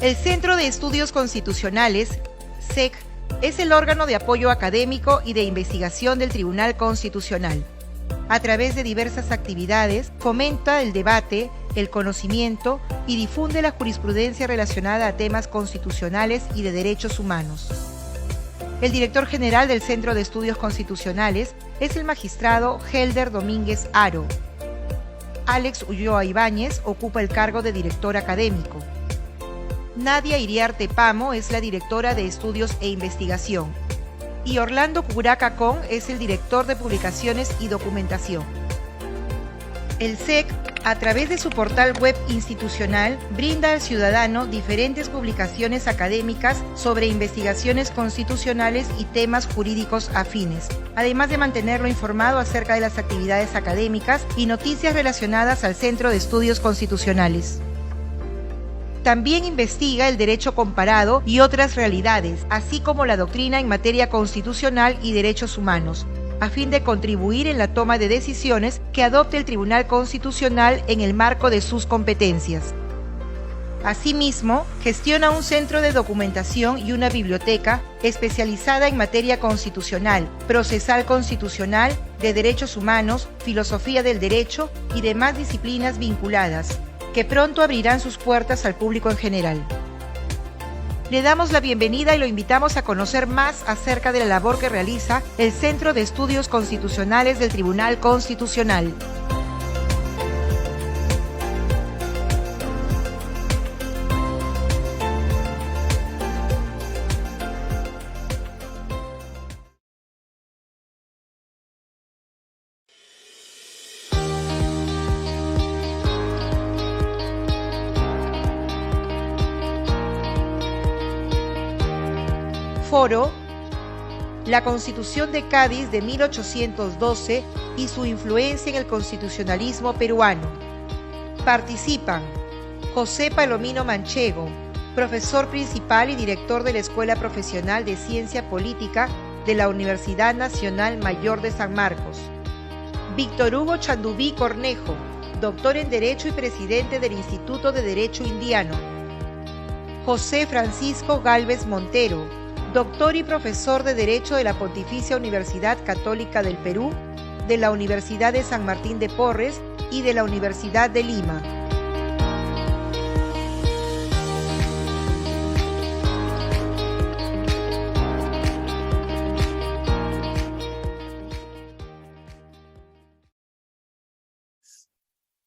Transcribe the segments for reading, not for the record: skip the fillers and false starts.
El Centro de Estudios Constitucionales, CEC, es el órgano de apoyo académico y de investigación del Tribunal Constitucional. A través de diversas actividades, fomenta el debate, el conocimiento y difunde la jurisprudencia relacionada a temas constitucionales y de derechos humanos. El director general del Centro de Estudios Constitucionales es el magistrado Helder Domínguez Haro. Alex Ulloa Ibáñez ocupa el cargo de director académico. Nadia Iriarte Pamo es la directora de Estudios e Investigación. Y Orlando Curaca Con es el director de Publicaciones y Documentación. El CEC, a través de su portal web institucional, brinda al ciudadano diferentes publicaciones académicas sobre investigaciones constitucionales y temas jurídicos afines, además de mantenerlo informado acerca de las actividades académicas y noticias relacionadas al Centro de Estudios Constitucionales. También investiga el derecho comparado y otras realidades, así como la doctrina en materia constitucional y derechos humanos, a fin de contribuir en la toma de decisiones que adopte el Tribunal Constitucional en el marco de sus competencias. Asimismo, gestiona un centro de documentación y una biblioteca especializada en materia constitucional, procesal constitucional, de derechos humanos, filosofía del derecho y demás disciplinas vinculadas, que pronto abrirán sus puertas al público en general. Le damos la bienvenida y lo invitamos a conocer más acerca de la labor que realiza el Centro de Estudios Constitucionales del Tribunal Constitucional. Foro: la Constitución de Cádiz de 1812 y su influencia en el constitucionalismo peruano. Participan José Palomino Manchego, profesor principal y director de la Escuela Profesional de Ciencia Política de la Universidad Nacional Mayor de San Marcos. Víctor Hugo Chandubí Cornejo, doctor en Derecho y presidente del Instituto de Derecho Indiano. José Francisco Gálvez Montero, doctor y profesor de Derecho de la Pontificia Universidad Católica del Perú, de la Universidad de San Martín de Porres y de la Universidad de Lima.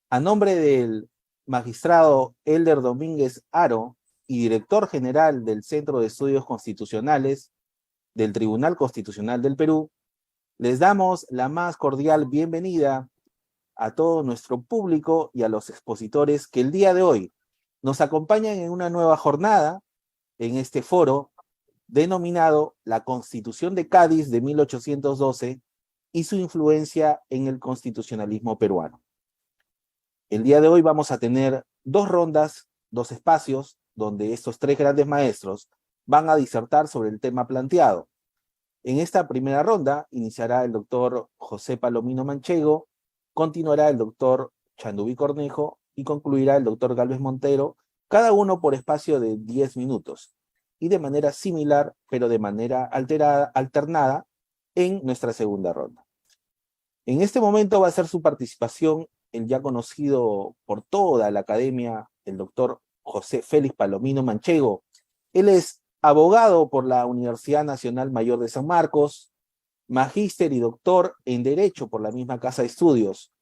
A nombre del magistrado Helder Domínguez Haro y director general del Centro de Estudios Constitucionales del Tribunal Constitucional del Perú, les damos la más cordial bienvenida a todo nuestro público y a los expositores que el día de hoy nos acompañan en una nueva jornada en este foro denominado La Constitución de Cádiz de 1812 y su influencia en el constitucionalismo peruano. El día de hoy vamos a tener dos rondas, dos espacios, donde estos tres grandes maestros van a disertar sobre el tema planteado. En esta primera ronda iniciará el doctor José Palomino Manchego, continuará el doctor Chandubí Cornejo y concluirá el doctor Gálvez Montero, cada uno por espacio de 10 minutos, y de manera similar, pero de manera alternada, en nuestra segunda ronda. En este momento va a ser su participación el ya conocido por toda la academia, el doctor José Félix Palomino Manchego. Él es abogado por la Universidad Nacional Mayor de San Marcos, magíster y doctor en Derecho por la misma Casa de Estudios,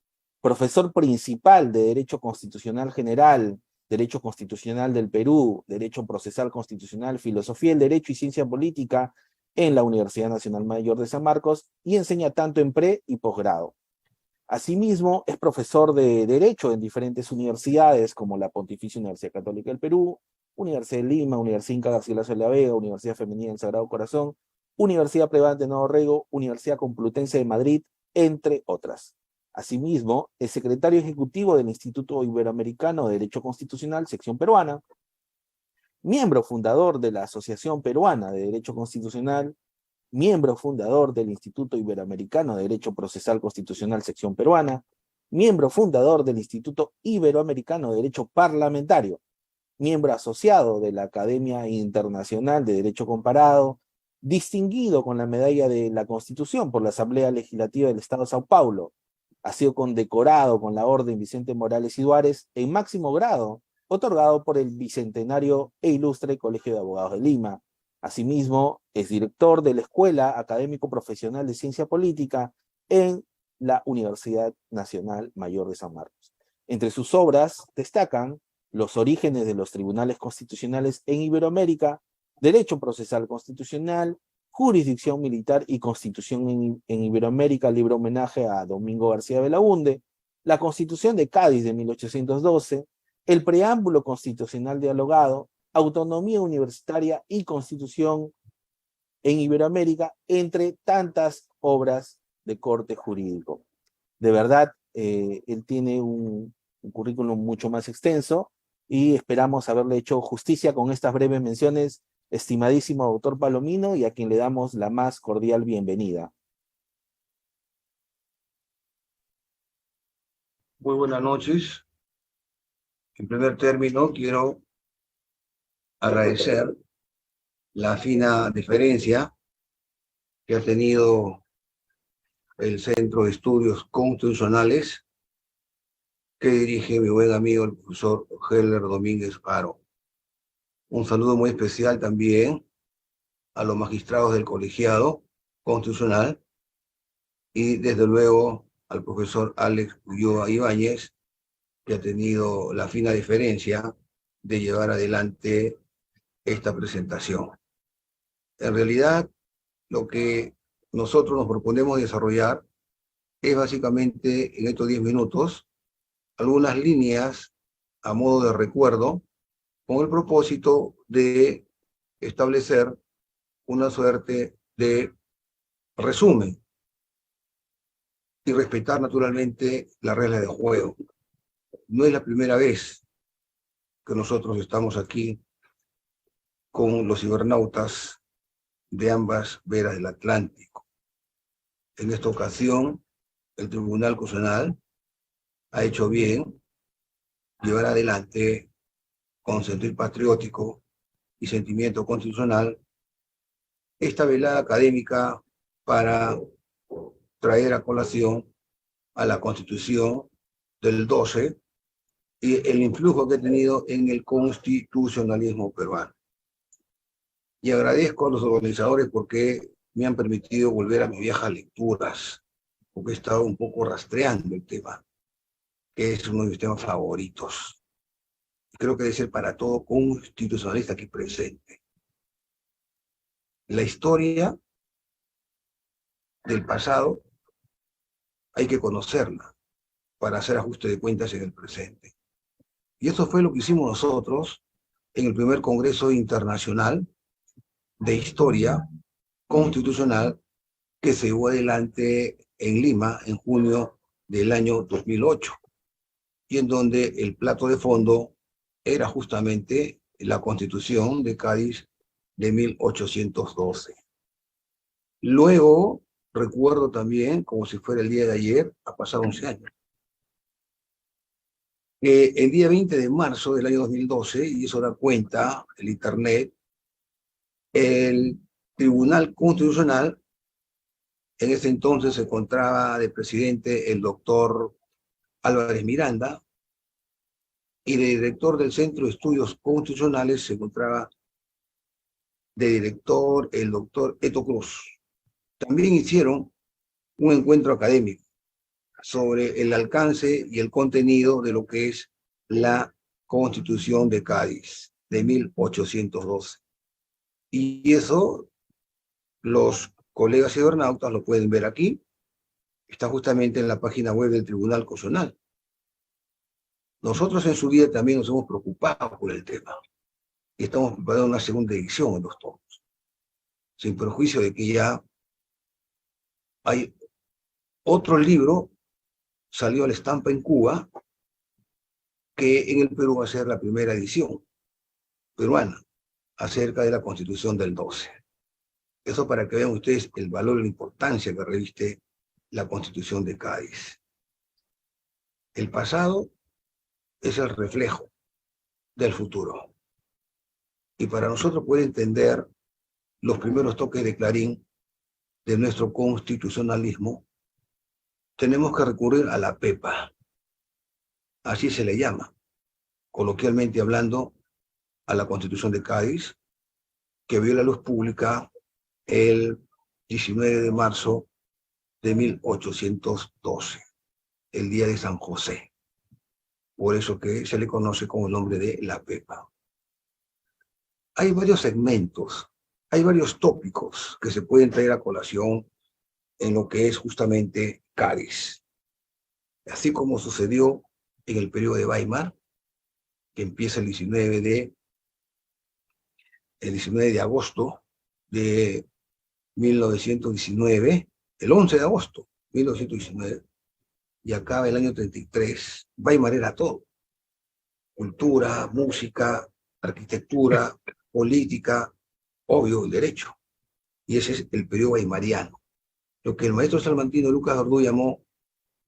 profesor principal de Derecho Constitucional General, Derecho Constitucional del Perú, Derecho Procesal Constitucional, Filosofía del Derecho y Ciencia Política en la Universidad Nacional Mayor de San Marcos y enseña tanto en pre y posgrado. Asimismo, es profesor de Derecho en diferentes universidades como la Pontificia Universidad Católica del Perú, Universidad de Lima, Universidad Inca Garcilaso de la Vega, Universidad Femenina del Sagrado Corazón, Universidad Privada de Nuevo Rego, Universidad Complutense de Madrid, entre otras. Asimismo, es secretario ejecutivo del Instituto Iberoamericano de Derecho Constitucional, sección peruana, miembro fundador de la Asociación Peruana de Derecho Constitucional, miembro fundador del Instituto Iberoamericano de Derecho Procesal Constitucional, sección peruana, miembro fundador del Instituto Iberoamericano de Derecho Parlamentario, miembro asociado de la Academia Internacional de Derecho Comparado, distinguido con la medalla de la Constitución por la Asamblea Legislativa del Estado de Sao Paulo. Ha sido condecorado con la Orden Vicente Morales y Duárez en máximo grado, otorgado por el Bicentenario e Ilustre Colegio de Abogados de Lima. Asimismo, es director de la Escuela Académico Profesional de Ciencia Política en la Universidad Nacional Mayor de San Marcos. Entre sus obras destacan Los orígenes de los tribunales constitucionales en Iberoamérica, Derecho procesal constitucional, Jurisdicción militar y Constitución en Iberoamérica, libro homenaje a Domingo García Belaúnde, la Constitución de Cádiz de 1812, el preámbulo constitucional dialogado, Autonomía universitaria y Constitución en Iberoamérica, entre tantas obras de corte jurídico. De verdad, él tiene un currículum mucho más extenso y esperamos haberle hecho justicia con estas breves menciones, estimadísimo doctor Palomino, y a quien le damos la más cordial bienvenida. Muy buenas noches. En primer término, quiero agradecer la fina deferencia que ha tenido el Centro de Estudios Constitucionales que dirige mi buen amigo el profesor Heller Domínguez Aro. Un saludo muy especial también a los magistrados del colegiado constitucional y desde luego al profesor Alex Ulloa Ibáñez, que ha tenido la fina diferencia de llevar adelante esta presentación. En realidad, lo que nosotros nos proponemos desarrollar es básicamente en estos 10 minutos algunas líneas a modo de recuerdo con el propósito de establecer una suerte de resumen y respetar naturalmente las reglas de juego. No es la primera vez que nosotros estamos aquí con los cibernautas de ambas veras del Atlántico. En esta ocasión, el Tribunal Constitucional ha hecho bien llevar adelante con sentir patriótico y sentimiento constitucional esta velada académica para traer a colación a la Constitución del 12 y el influjo que ha tenido en el constitucionalismo peruano. Y agradezco a los organizadores porque me han permitido volver a mis viejas lecturas, porque he estado un poco rastreando el tema, que es uno de mis temas favoritos. Creo que debe ser para todo constitucionalista aquí presente. La historia del pasado hay que conocerla para hacer ajuste de cuentas en el presente. Y eso fue lo que hicimos nosotros en el primer Congreso Internacional de Historia Constitucional que se llevó adelante en Lima en junio del año 2008, y en donde el plato de fondo era justamente la Constitución de Cádiz de 1812. Luego, recuerdo también, como si fuera el día de ayer, ha pasado 11 años, que el día 20 de marzo del año 2012, y eso da cuenta el Internet, el Tribunal Constitucional, en ese entonces se encontraba de presidente el doctor Álvarez Miranda, y de director del Centro de Estudios Constitucionales se encontraba de director el doctor Eto Cruz. También hicieron un encuentro académico sobre el alcance y el contenido de lo que es la Constitución de Cádiz de 1812. Y eso los colegas cibernautas lo pueden ver aquí. Está justamente en la página web del Tribunal Constitucional. Nosotros en su día también nos hemos preocupado por el tema y estamos preparando una segunda edición en los tomos, sin perjuicio de que ya hay otro libro, salió a la estampa en Cuba, que en el Perú va a ser la primera edición peruana acerca de la Constitución del 12. Eso para que vean ustedes el valor y la importancia que reviste la Constitución de Cádiz. El pasado es el reflejo del futuro. Y para nosotros poder entender los primeros toques de clarín de nuestro constitucionalismo, tenemos que recurrir a la PEPA, así se le llama, coloquialmente hablando, a la Constitución de Cádiz, que vio la luz pública el 19 de marzo de 1812, el día de San José. Por eso que se le conoce con el nombre de la PEPA. Hay varios segmentos, hay varios tópicos que se pueden traer a colación en lo que es justamente Cádiz. Así como sucedió en el periodo de Weimar, que empieza el 19 de agosto de 1919, el 11 de agosto de 1919, y acaba el año 33. Weimar era todo: cultura, música, arquitectura, política, obvio, el derecho. Y ese es el periodo weimariano, lo que el maestro salmantino Lucas Verdú llamó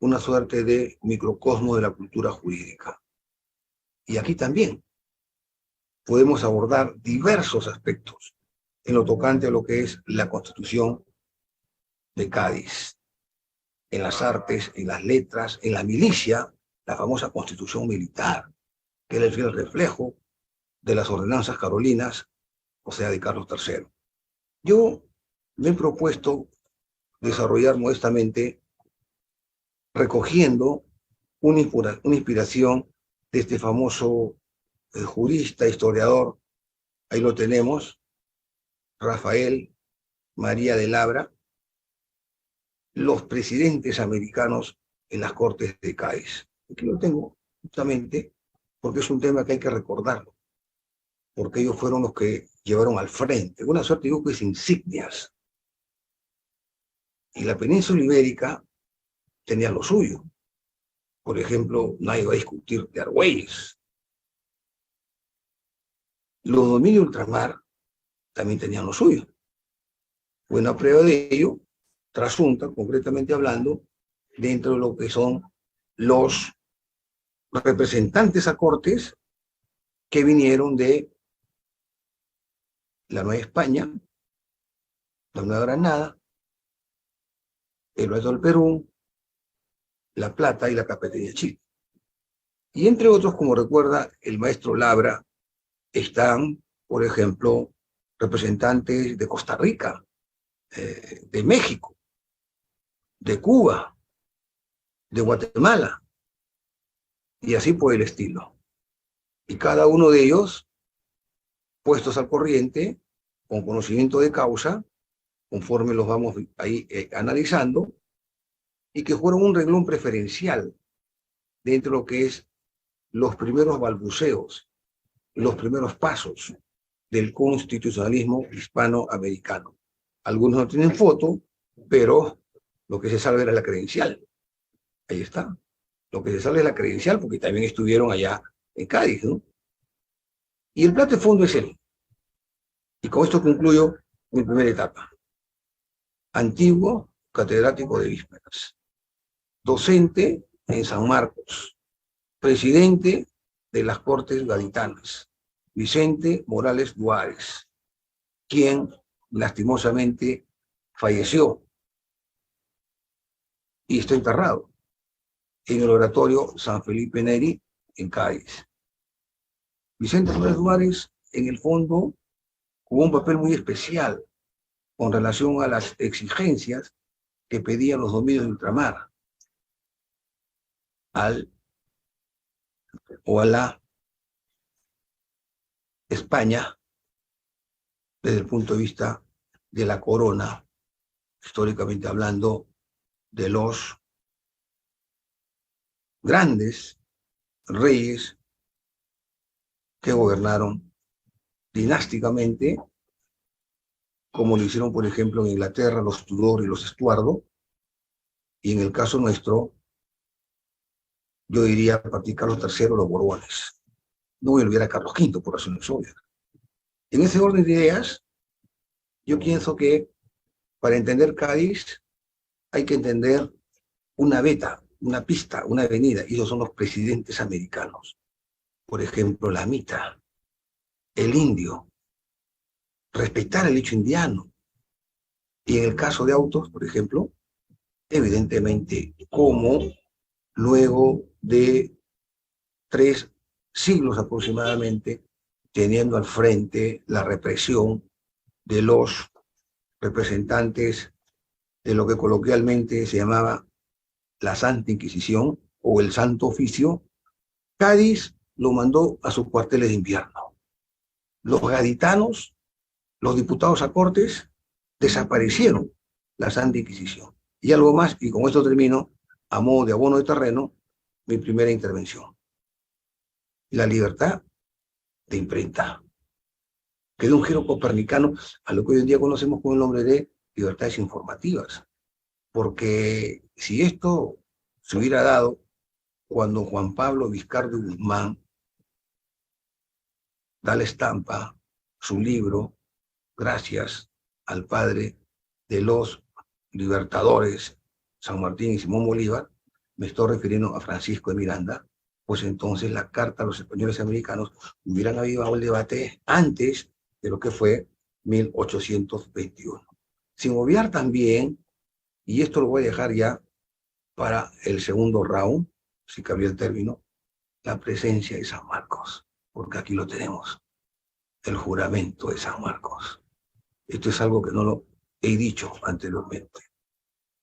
una suerte de microcosmo de la cultura jurídica. Y aquí también podemos abordar diversos aspectos en lo tocante a lo que es la Constitución de Cádiz, en las artes, en las letras, en la milicia, la famosa Constitución militar, que era el fiel reflejo de las ordenanzas carolinas, o sea, de Carlos III. Yo me he propuesto desarrollar modestamente, recogiendo una inspiración de este famoso jurista, historiador, ahí lo tenemos, Rafael María de Labra, los presidentes americanos en las Cortes de Cádiz. Aquí lo tengo justamente porque es un tema que hay que recordarlo, porque ellos fueron los que llevaron al frente una suerte de buques insignias. Y la península ibérica tenía lo suyo. Por ejemplo, nadie va a discutir de Argüelles. Los dominios ultramar también tenían lo suyo. Buena prueba de ello, trasunta, concretamente hablando, dentro de lo que son los representantes a Cortes que vinieron de la Nueva España, la Nueva Granada, el Oeste del Perú, La Plata y la Capitanía de Chile. Y entre otros, como recuerda el maestro Labra, están, por ejemplo, representantes de Costa Rica, de México, de Cuba, de Guatemala, y así por el estilo. Y cada uno de ellos, puestos al corriente, con conocimiento de causa, conforme los vamos ahí analizando, y que fueron un renglón preferencial dentro de lo que es los primeros balbuceos, los primeros pasos del constitucionalismo hispanoamericano. Algunos no tienen foto, pero lo que se salva era la credencial. Ahí está. Lo que se salva es la credencial, porque también estuvieron allá en Cádiz, ¿no? Y el plato de fondo es él. Y con esto concluyo mi primera etapa. Antiguo catedrático de vísperas, docente en San Marcos, presidente de las Cortes Gaditanas, Vicente Morales Duárez, quien lastimosamente falleció y está enterrado en el oratorio San Felipe Neri, en Cádiz. Vicente Morales Duárez, en el fondo, jugó un papel muy especial con relación a las exigencias que pedían los dominios de ultramar a la España desde el punto de vista de la corona, históricamente hablando, de los grandes reyes que gobernaron dinásticamente, como lo hicieron, por ejemplo, en Inglaterra, los Tudor y los Estuardo, y en el caso nuestro, yo diría a partir de Carlos III, los Borbones. No voy a olvidar a Carlos V, por razones obvias. En ese orden de ideas, yo pienso que para entender Cádiz hay que entender una veta, una pista, una avenida, y esos son los presidentes americanos. por ejemplo, la mita, el indio, respetar el hecho indiano. Y en el caso de autos, por ejemplo, evidentemente, como luego de 3 siglos aproximadamente, teniendo al frente la represión de los representantes de lo que coloquialmente se llamaba la Santa Inquisición o el Santo Oficio, Cádiz lo mandó a sus cuarteles de invierno. Los gaditanos, los diputados a Cortes, desaparecieron la Santa Inquisición. Y algo más, y con esto termino, a modo de abono de terreno, mi primera intervención. La libertad de imprenta, que da un giro copernicano a lo que hoy en día conocemos con el nombre de libertades informativas. Porque si esto se hubiera dado cuando Juan Pablo Vizcardo Guzmán da la estampa, su libro, gracias al padre de los libertadores, San Martín y Simón Bolívar, me estoy refiriendo a Francisco de Miranda, pues entonces la carta a los españoles americanos hubieran avivado el debate antes de lo que fue 1821. Sin obviar también, y esto lo voy a dejar ya para el segundo round, si cabía el término, la presencia de San Marcos, porque aquí lo tenemos, el juramento de San Marcos. Esto es algo que no lo he dicho anteriormente.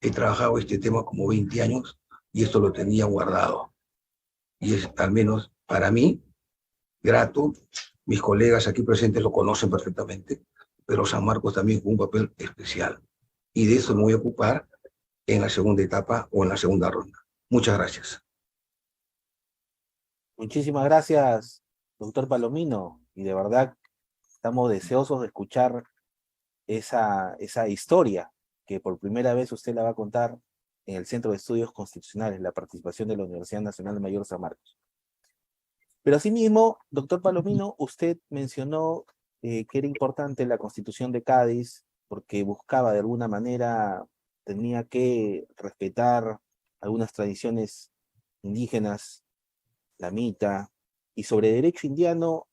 He trabajado este tema como 20 años y esto lo tenía guardado. Y es, al menos para mí, grato. Mis colegas aquí presentes lo conocen perfectamente, pero San Marcos también jugó un papel especial. Y de eso me voy a ocupar en la segunda etapa o en la segunda ronda. Muchas gracias. Muchísimas gracias, doctor Palomino. Y de verdad estamos deseosos de escuchar esa historia que por primera vez usted la va a contar en el Centro de Estudios Constitucionales, la participación de la Universidad Nacional Mayor San Marcos. Pero asimismo, doctor Palomino, usted mencionó que era importante la Constitución de Cádiz porque buscaba de alguna manera, tenía que respetar algunas tradiciones indígenas, la mita, y sobre derecho indiano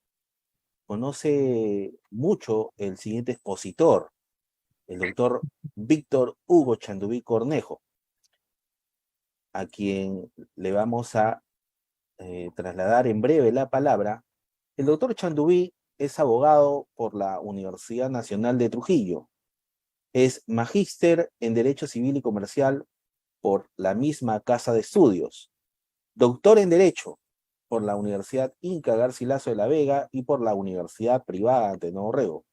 conoce mucho el siguiente expositor, el doctor Víctor Hugo Chanduví Cornejo, a quien le vamos a trasladar en breve la palabra. El doctor Chanduví es abogado por la Universidad Nacional de Trujillo, es magíster en Derecho Civil y Comercial por la misma Casa de Estudios, doctor en Derecho por la Universidad Inca Garcilaso de la Vega y por la Universidad Privada de Nuevo Rego,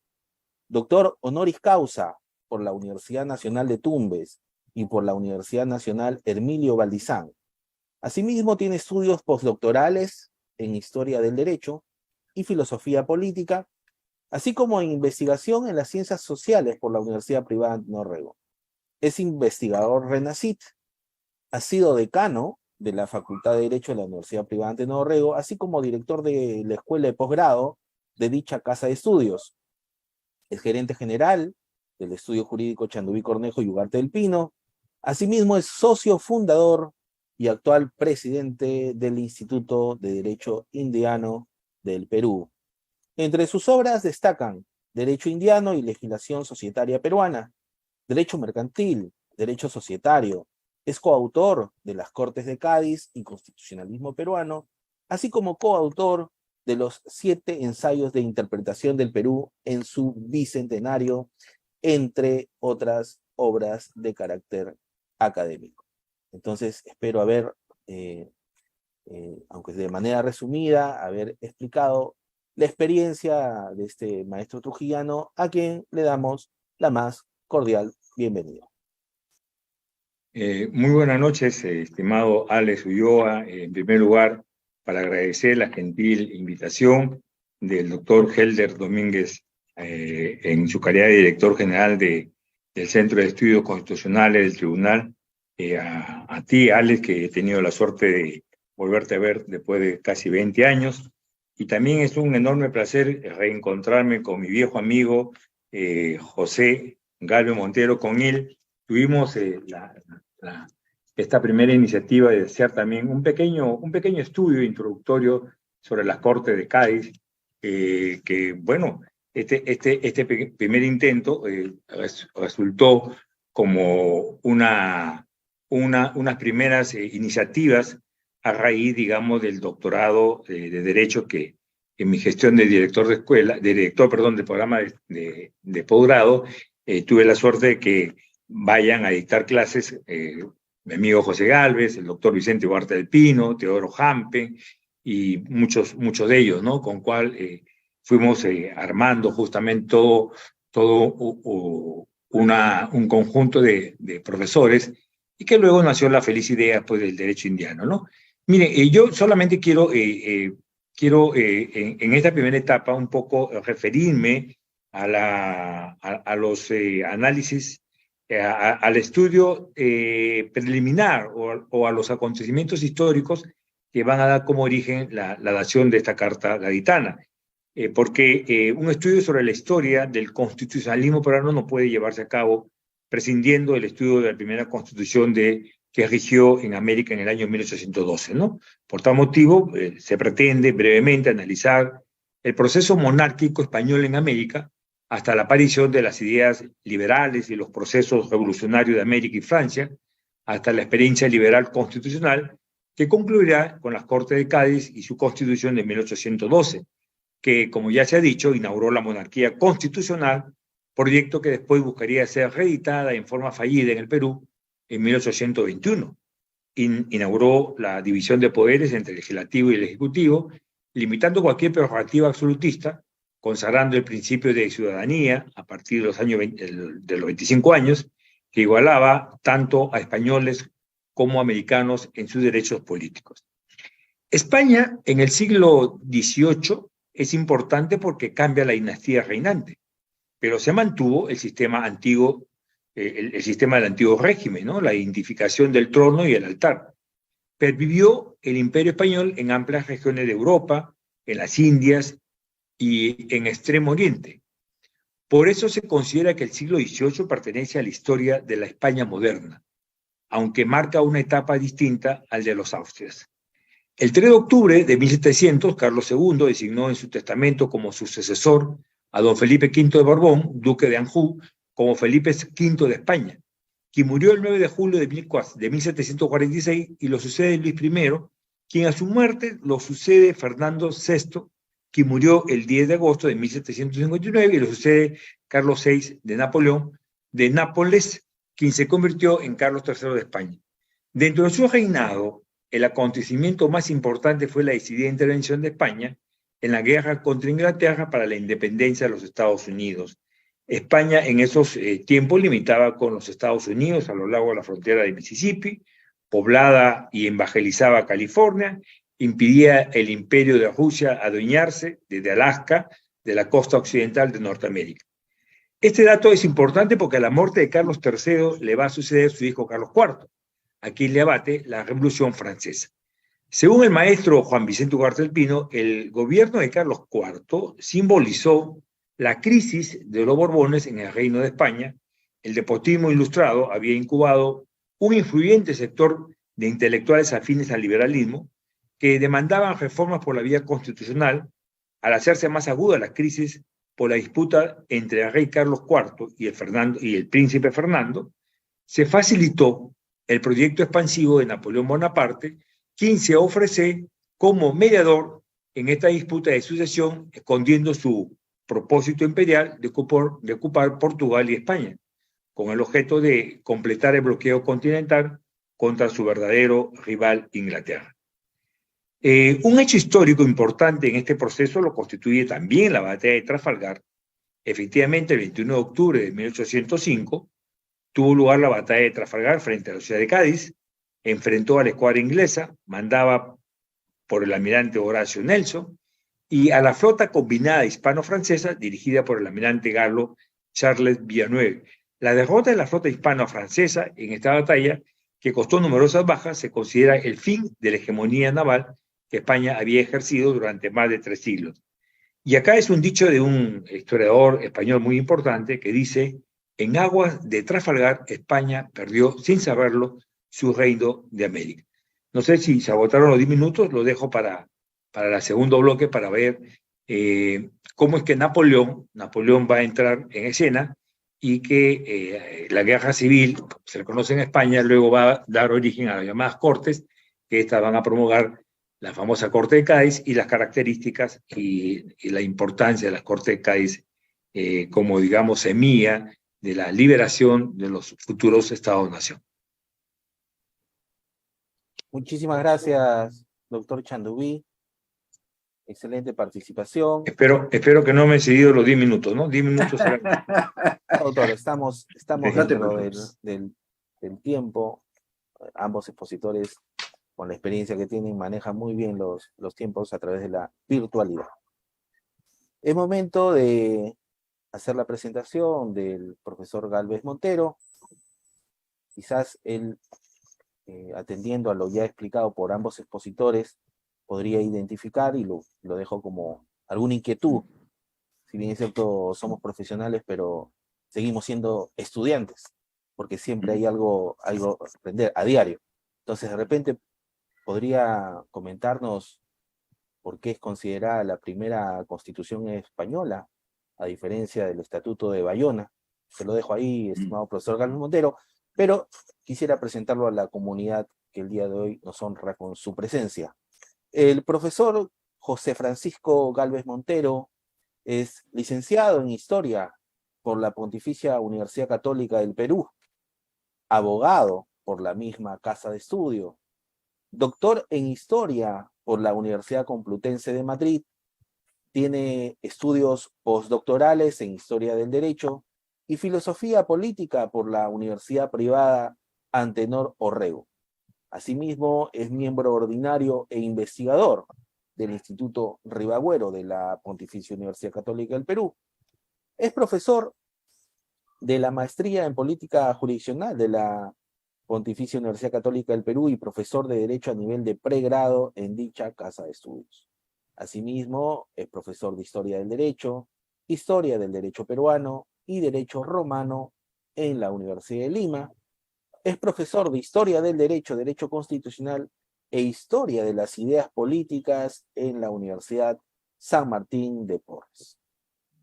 doctor honoris causa por la Universidad Nacional de Tumbes y por la Universidad Nacional Hermilio Valdizán. Asimismo, tiene estudios postdoctorales en Historia del Derecho y Filosofía Política, así como en investigación en las ciencias sociales por la Universidad Privada de Nuevo Rego. Es investigador RENACIT, ha sido decano de la Facultad de Derecho de la Universidad Privada de Nuevo Rego, así como director de la Escuela de Posgrado de dicha Casa de Estudios. Es gerente general del Estudio Jurídico Chanduví Cornejo y Ugarte del Pino. Asimismo, es socio fundador y actual presidente del Instituto de Derecho Indiano del Perú. Entre sus obras destacan Derecho Indiano y Legislación Societaria Peruana, Derecho Mercantil, Derecho Societario. Es coautor de las Cortes de Cádiz y Constitucionalismo Peruano, así como coautor de los 7 ensayos de interpretación del Perú en su bicentenario, entre otras obras de carácter académico. Entonces, espero haber, aunque de manera resumida, haber explicado la experiencia de este maestro trujillano, a quien le damos la más cordial bienvenida. Muy buenas noches, estimado Alex Ulloa. En primer lugar, para agradecer la gentil invitación del doctor Helder Domínguez en su calidad de director general del Centro de Estudios Constitucionales del Tribunal, a ti, Alex, que he tenido la suerte de volverte a ver después de casi 20 años, y también es un enorme placer reencontrarme con mi viejo amigo José Galvez Montero. Con él tuvimos esta primera iniciativa de hacer también un pequeño estudio introductorio sobre las Cortes de Cádiz, que bueno, este primer intento resultó como unas primeras iniciativas a raíz, digamos, del doctorado de Derecho que en mi gestión de director de escuela, del programa de posgrado, tuve la suerte de que vayan a dictar clases mi amigo José Gálvez, el doctor Vicente Huarte del Pino, Teodoro Hampe y muchos de ellos, ¿no? Con cual fuimos armando justamente todo un conjunto de profesores y que luego nació la feliz idea pues, del derecho indiano, ¿no? Mire, yo solamente quiero en esta primera etapa un poco referirme a los análisis, al estudio preliminar o a los acontecimientos históricos que van a dar como origen la dación de esta Carta Gaditana. Porque un estudio sobre la historia del constitucionalismo peruano no puede llevarse a cabo prescindiendo del estudio de la primera constitución que rigió en América en el año 1812, ¿no? Por tal motivo, se pretende brevemente analizar el proceso monárquico español en América hasta la aparición de las ideas liberales y los procesos revolucionarios de América y Francia, hasta la experiencia liberal constitucional que concluirá con las Cortes de Cádiz y su constitución de 1812, que, como ya se ha dicho, inauguró la monarquía constitucional, proyecto que después buscaría ser reeditada en forma fallida en el Perú en 1821. Inauguró la división de poderes entre el legislativo y el ejecutivo, limitando cualquier prerrogativa absolutista, consagrando el principio de ciudadanía a partir de los de los 25 años, que igualaba tanto a españoles como americanos en sus derechos políticos. España en el siglo XVIII es importante porque cambia la dinastía reinante, pero se mantuvo el sistema antiguo, el sistema del antiguo régimen, ¿no? La identificación del trono y el altar. Pervivió el imperio español en amplias regiones de Europa, en las Indias y en Extremo Oriente. Por eso se considera que el siglo XVIII pertenece a la historia de la España moderna, aunque marca una etapa distinta al de los Austrias. El 3 de octubre de 1700, Carlos II designó en su testamento como sucesor a don Felipe V de Borbón, duque de Anjou, como Felipe V de España, quien murió el 9 de julio de 1746 y lo sucede Luis I, quien a su muerte lo sucede Fernando VI, quien murió el 10 de agosto de 1759 y lo sucede Carlos VI de Nápoles, quien se convirtió en Carlos III de España. Dentro de su reinado, el acontecimiento más importante fue la decidida intervención de España en la guerra contra Inglaterra para la independencia de los Estados Unidos. España en esos tiempos limitaba con los Estados Unidos a lo largo de la frontera de Mississippi, poblada y evangelizaba California, impidía el imperio de Rusia adueñarse desde Alaska de la costa occidental de Norteamérica. Este dato es importante porque a la muerte de Carlos III le va a suceder su hijo Carlos IV, a quien le abate la Revolución Francesa. Según el maestro Juan Vicente Huarte del Pino, el gobierno de Carlos IV simbolizó la crisis de los Borbones en el Reino de España. El despotismo ilustrado había incubado un influyente sector de intelectuales afines al liberalismo que demandaban reformas por la vía constitucional. Al hacerse más aguda la crisis por la disputa entre el rey Carlos IV y el príncipe Fernando, se facilitó el proyecto expansivo de Napoleón Bonaparte, quien se ofrece como mediador en esta disputa de sucesión, escondiendo su propósito imperial de ocupar Portugal y España, con el objeto de completar el bloqueo continental contra su verdadero rival Inglaterra. Un hecho histórico importante en este proceso lo constituye también la batalla de Trafalgar. Efectivamente, el 21 de octubre de 1805 tuvo lugar la batalla de Trafalgar frente a la ciudad de Cádiz, enfrentó a la escuadra inglesa, mandaba por el almirante Horacio Nelson, y a la flota combinada hispano-francesa dirigida por el almirante galo Charles Villeneuve. La derrota de la flota hispano-francesa en esta batalla, que costó numerosas bajas, se considera el fin de la hegemonía naval que España había ejercido durante más de 3 siglos. Y acá es un dicho de un historiador español muy importante que dice: en aguas de Trafalgar, España perdió, sin saberlo, su reino de América. No sé si se agotaron los 10 minutos, lo dejo para para el segundo bloque para ver cómo es que Napoleón va a entrar en escena y que la guerra civil, como se le conoce en España, luego va a dar origen a las llamadas cortes, que estas van a promulgar la famosa Corte de Cádiz y las características y la importancia de la Corte de Cádiz como, digamos, semilla de la liberación de los futuros Estados-nación. Muchísimas gracias, doctor Chandubí. Excelente participación. Espero que no me he cedido los 10 minutos, ¿no? 10 minutos. Doctor, estamos dentro del tiempo. Ambos expositores, con la experiencia que tienen, manejan muy bien los tiempos a través de la virtualidad. Es momento de hacer la presentación del profesor Gálvez Montero. Quizás él, atendiendo a lo ya explicado por ambos expositores, podría identificar, y lo dejo como alguna inquietud. Si bien es cierto, somos profesionales, pero seguimos siendo estudiantes, porque siempre hay algo a aprender a diario. Entonces, de repente, podría comentarnos por qué es considerada la primera constitución española, a diferencia del Estatuto de Bayona. Se lo dejo ahí, estimado profesor Gálvez Montero, pero quisiera presentarlo a la comunidad que el día de hoy nos honra con su presencia. El profesor José Francisco Gálvez Montero es licenciado en Historia por la Pontificia Universidad Católica del Perú, abogado por la misma Casa de Estudio, doctor en Historia por la Universidad Complutense de Madrid, tiene estudios postdoctorales en Historia del Derecho y Filosofía Política por la Universidad Privada Antenor Orrego. Asimismo, es miembro ordinario e investigador del Instituto Ribagüero de la Pontificia Universidad Católica del Perú. Es profesor de la Maestría en Política Jurisdiccional de la Pontificia Universidad Católica del Perú y profesor de Derecho a nivel de pregrado en dicha casa de estudios. Asimismo, es profesor de Historia del Derecho peruano y Derecho romano en la Universidad de Lima. Es profesor de Historia del Derecho, Derecho Constitucional e Historia de las Ideas Políticas en la Universidad San Martín de Porres.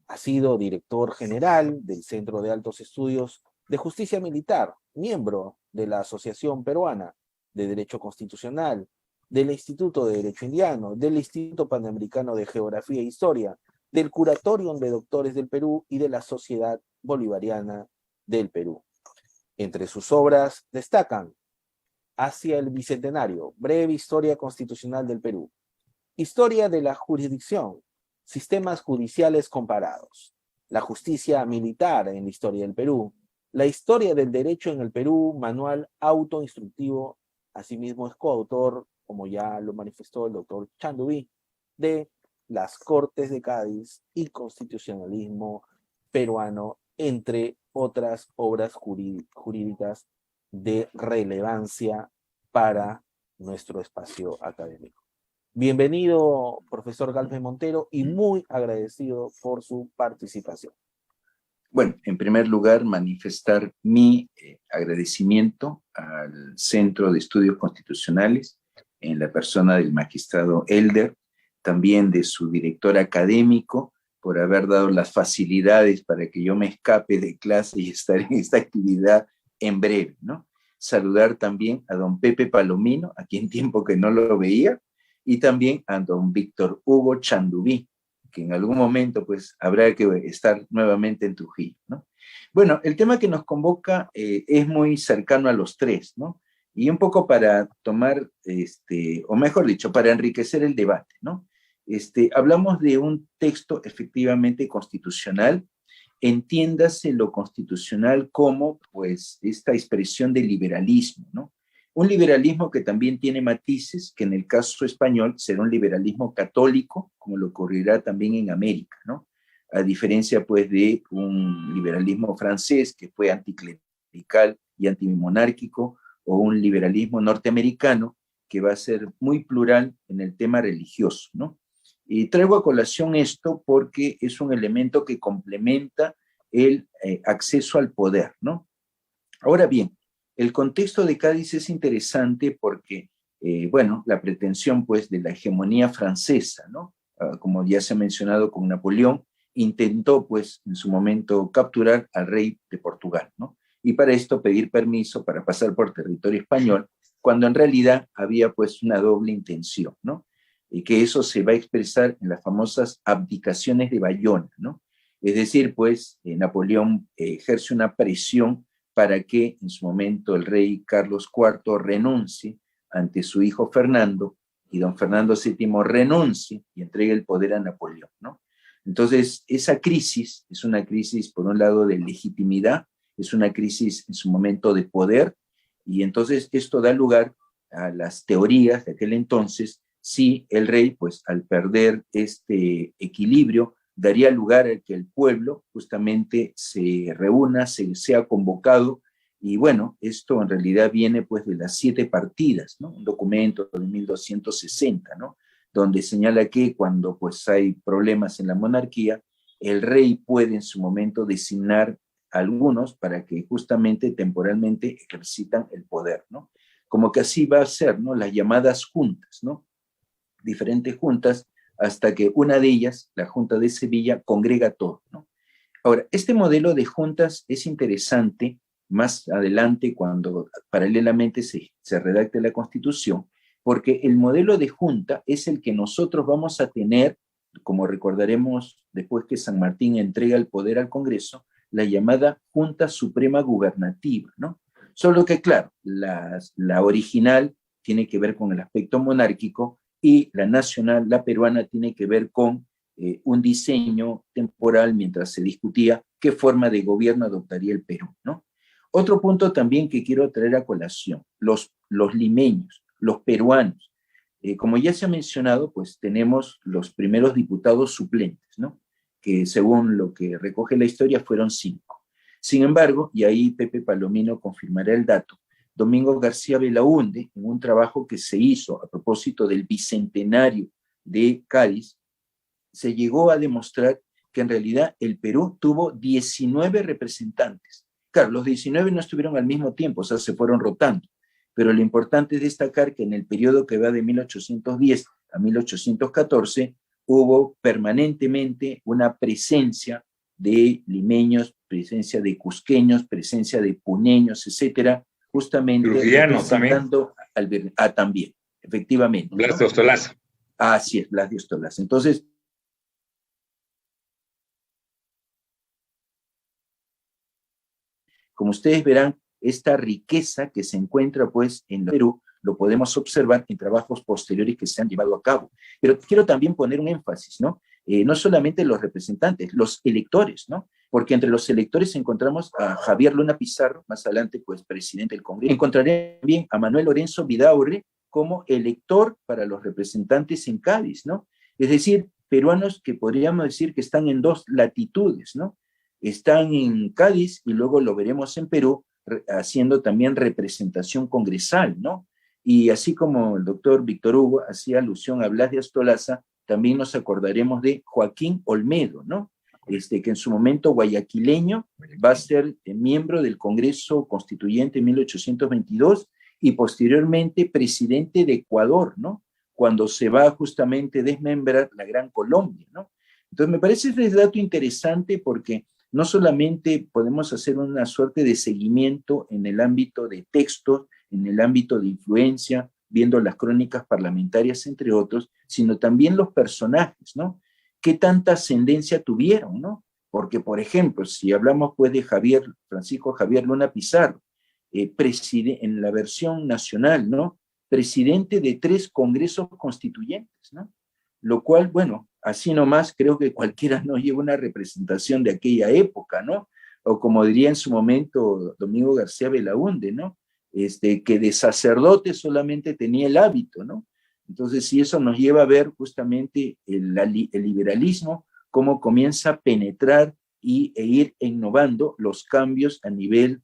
Ha sido director general del Centro de Altos Estudios de Justicia Militar, miembro de la Asociación Peruana de Derecho Constitucional, del Instituto de Derecho Indiano, del Instituto Panamericano de Geografía e Historia, del Curatorium de Doctores del Perú y de la Sociedad Bolivariana del Perú. Entre sus obras destacan Hacia el Bicentenario, breve historia constitucional del Perú, Historia de la jurisdicción, sistemas judiciales comparados, la justicia militar en la historia del Perú, la historia del derecho en el Perú, manual autoinstructivo. Asimismo es coautor, como ya lo manifestó el doctor Chandubí, de Las Cortes de Cádiz y Constitucionalismo peruano, entre otras obras jurídicas de relevancia para nuestro espacio académico. Bienvenido, profesor Gálvez Montero, y muy agradecido por su participación. Bueno, en primer lugar, manifestar mi agradecimiento al Centro de Estudios Constitucionales, en la persona del magistrado Elder, también de su director académico, por haber dado las facilidades para que yo me escape de clase y estar en esta actividad en breve, ¿no? Saludar también a don Pepe Palomino, a quien tiempo que no lo veía, y también a don Víctor Hugo Chandubí, que en algún momento pues habrá que estar nuevamente en Trujillo, ¿no? Bueno, el tema que nos convoca es muy cercano a los tres, ¿no? Y un poco para tomar, o mejor dicho, para enriquecer el debate, ¿no? Hablamos de un texto efectivamente constitucional. Entiéndase lo constitucional como, pues, esta expresión de liberalismo, ¿no? Un liberalismo que también tiene matices, que en el caso español será un liberalismo católico, como lo ocurrirá también en América, ¿no? A diferencia, pues, de un liberalismo francés que fue anticlerical y antimonárquico, o un liberalismo norteamericano que va a ser muy plural en el tema religioso, ¿no? Y traigo a colación esto porque es un elemento que complementa el acceso al poder, ¿no? Ahora bien, el contexto de Cádiz es interesante porque bueno, la pretensión pues de la hegemonía francesa, ¿no? Como ya se ha mencionado con Napoleón, intentó pues en su momento capturar al rey de Portugal, ¿no? Y para esto pedir permiso para pasar por territorio español, cuando en realidad había pues una doble intención, ¿no? Y que eso se va a expresar en las famosas abdicaciones de Bayona, ¿no? Es decir, pues Napoleón ejerce una presión para que en su momento el rey Carlos IV renuncie ante su hijo Fernando y don Fernando VII renuncie y entregue el poder a Napoleón, ¿no? Entonces, esa crisis es una crisis, por un lado, de legitimidad, es una crisis en su momento de poder, y entonces esto da lugar a las teorías de aquel entonces, si el rey, pues al perder este equilibrio, daría lugar a que el pueblo justamente se reúna, sea convocado, y bueno, esto en realidad viene pues de las 7 partidas, ¿no? Un documento de 1260, ¿no? Donde señala que cuando pues hay problemas en la monarquía, el rey puede en su momento designar a algunos para que justamente temporalmente ejercitan el poder, ¿no? Como que así va a ser, ¿no? Las llamadas juntas, ¿no? Diferentes juntas, hasta que una de ellas, la Junta de Sevilla, congrega todo, ¿no? Ahora, este modelo de juntas es interesante más adelante cuando paralelamente se redacte la Constitución, porque el modelo de junta es el que nosotros vamos a tener, como recordaremos después que San Martín entrega el poder al Congreso, la llamada Junta Suprema Gubernativa, ¿no? Solo que, claro, la original tiene que ver con el aspecto monárquico y la nacional, la peruana, tiene que ver con un diseño temporal mientras se discutía qué forma de gobierno adoptaría el Perú, ¿no? Otro punto también que quiero traer a colación, los limeños, los peruanos. Como ya se ha mencionado, pues tenemos los primeros diputados suplentes, ¿no? Que según lo que recoge la historia fueron 5. Sin embargo, y ahí Pepe Palomino confirmará el dato, Domingo García Belaúnde, en un trabajo que se hizo a propósito del bicentenario de Cádiz, se llegó a demostrar que en realidad el Perú tuvo 19 representantes. Claro, los 19 no estuvieron al mismo tiempo, o sea, se fueron rotando, pero lo importante es destacar que en el periodo que va de 1810 a 1814 hubo permanentemente una presencia de limeños, presencia de cusqueños, presencia de puneños, etcétera, justamente representando también. También, efectivamente. Blas de Ostolaza. Así es, Blas de Ostolaza. Entonces, como ustedes verán, esta riqueza que se encuentra pues en Perú lo podemos observar en trabajos posteriores que se han llevado a cabo. Pero quiero también poner un énfasis, ¿no? No solamente los representantes, los electores, ¿no? Porque entre los electores encontramos a Javier Luna Pizarro, más adelante pues presidente del Congreso. Encontraré también a Manuel Lorenzo Vidaurre como elector para los representantes en Cádiz, ¿no? Es decir, peruanos que podríamos decir que están en 2 latitudes, ¿no? Están en Cádiz y luego lo veremos en Perú haciendo también representación congresal, ¿no? Y así como el doctor Víctor Hugo hacía alusión a Blas de Ostolaza, también nos acordaremos de Joaquín Olmedo, ¿no? Que en su momento guayaquileño va a ser miembro del Congreso Constituyente en 1822 y posteriormente presidente de Ecuador, ¿no? Cuando se va justamente a desmembrar la Gran Colombia, ¿no? Entonces me parece este dato interesante porque no solamente podemos hacer una suerte de seguimiento en el ámbito de textos, en el ámbito de influencia, viendo las crónicas parlamentarias, entre otros, sino también los personajes, ¿no? ¿Qué tanta ascendencia tuvieron, no? Porque, por ejemplo, si hablamos pues de Francisco Javier Luna Pizarro, en la versión nacional, ¿no? Presidente de 3 congresos constituyentes, ¿no? Lo cual, bueno, así nomás creo que cualquiera nos lleva una representación de aquella época, ¿no? O como diría en su momento Domingo García Belaúnde, ¿no? Que de sacerdote solamente tenía el hábito, ¿no? Entonces, si eso nos lleva a ver justamente el liberalismo, cómo comienza a penetrar e ir innovando los cambios a nivel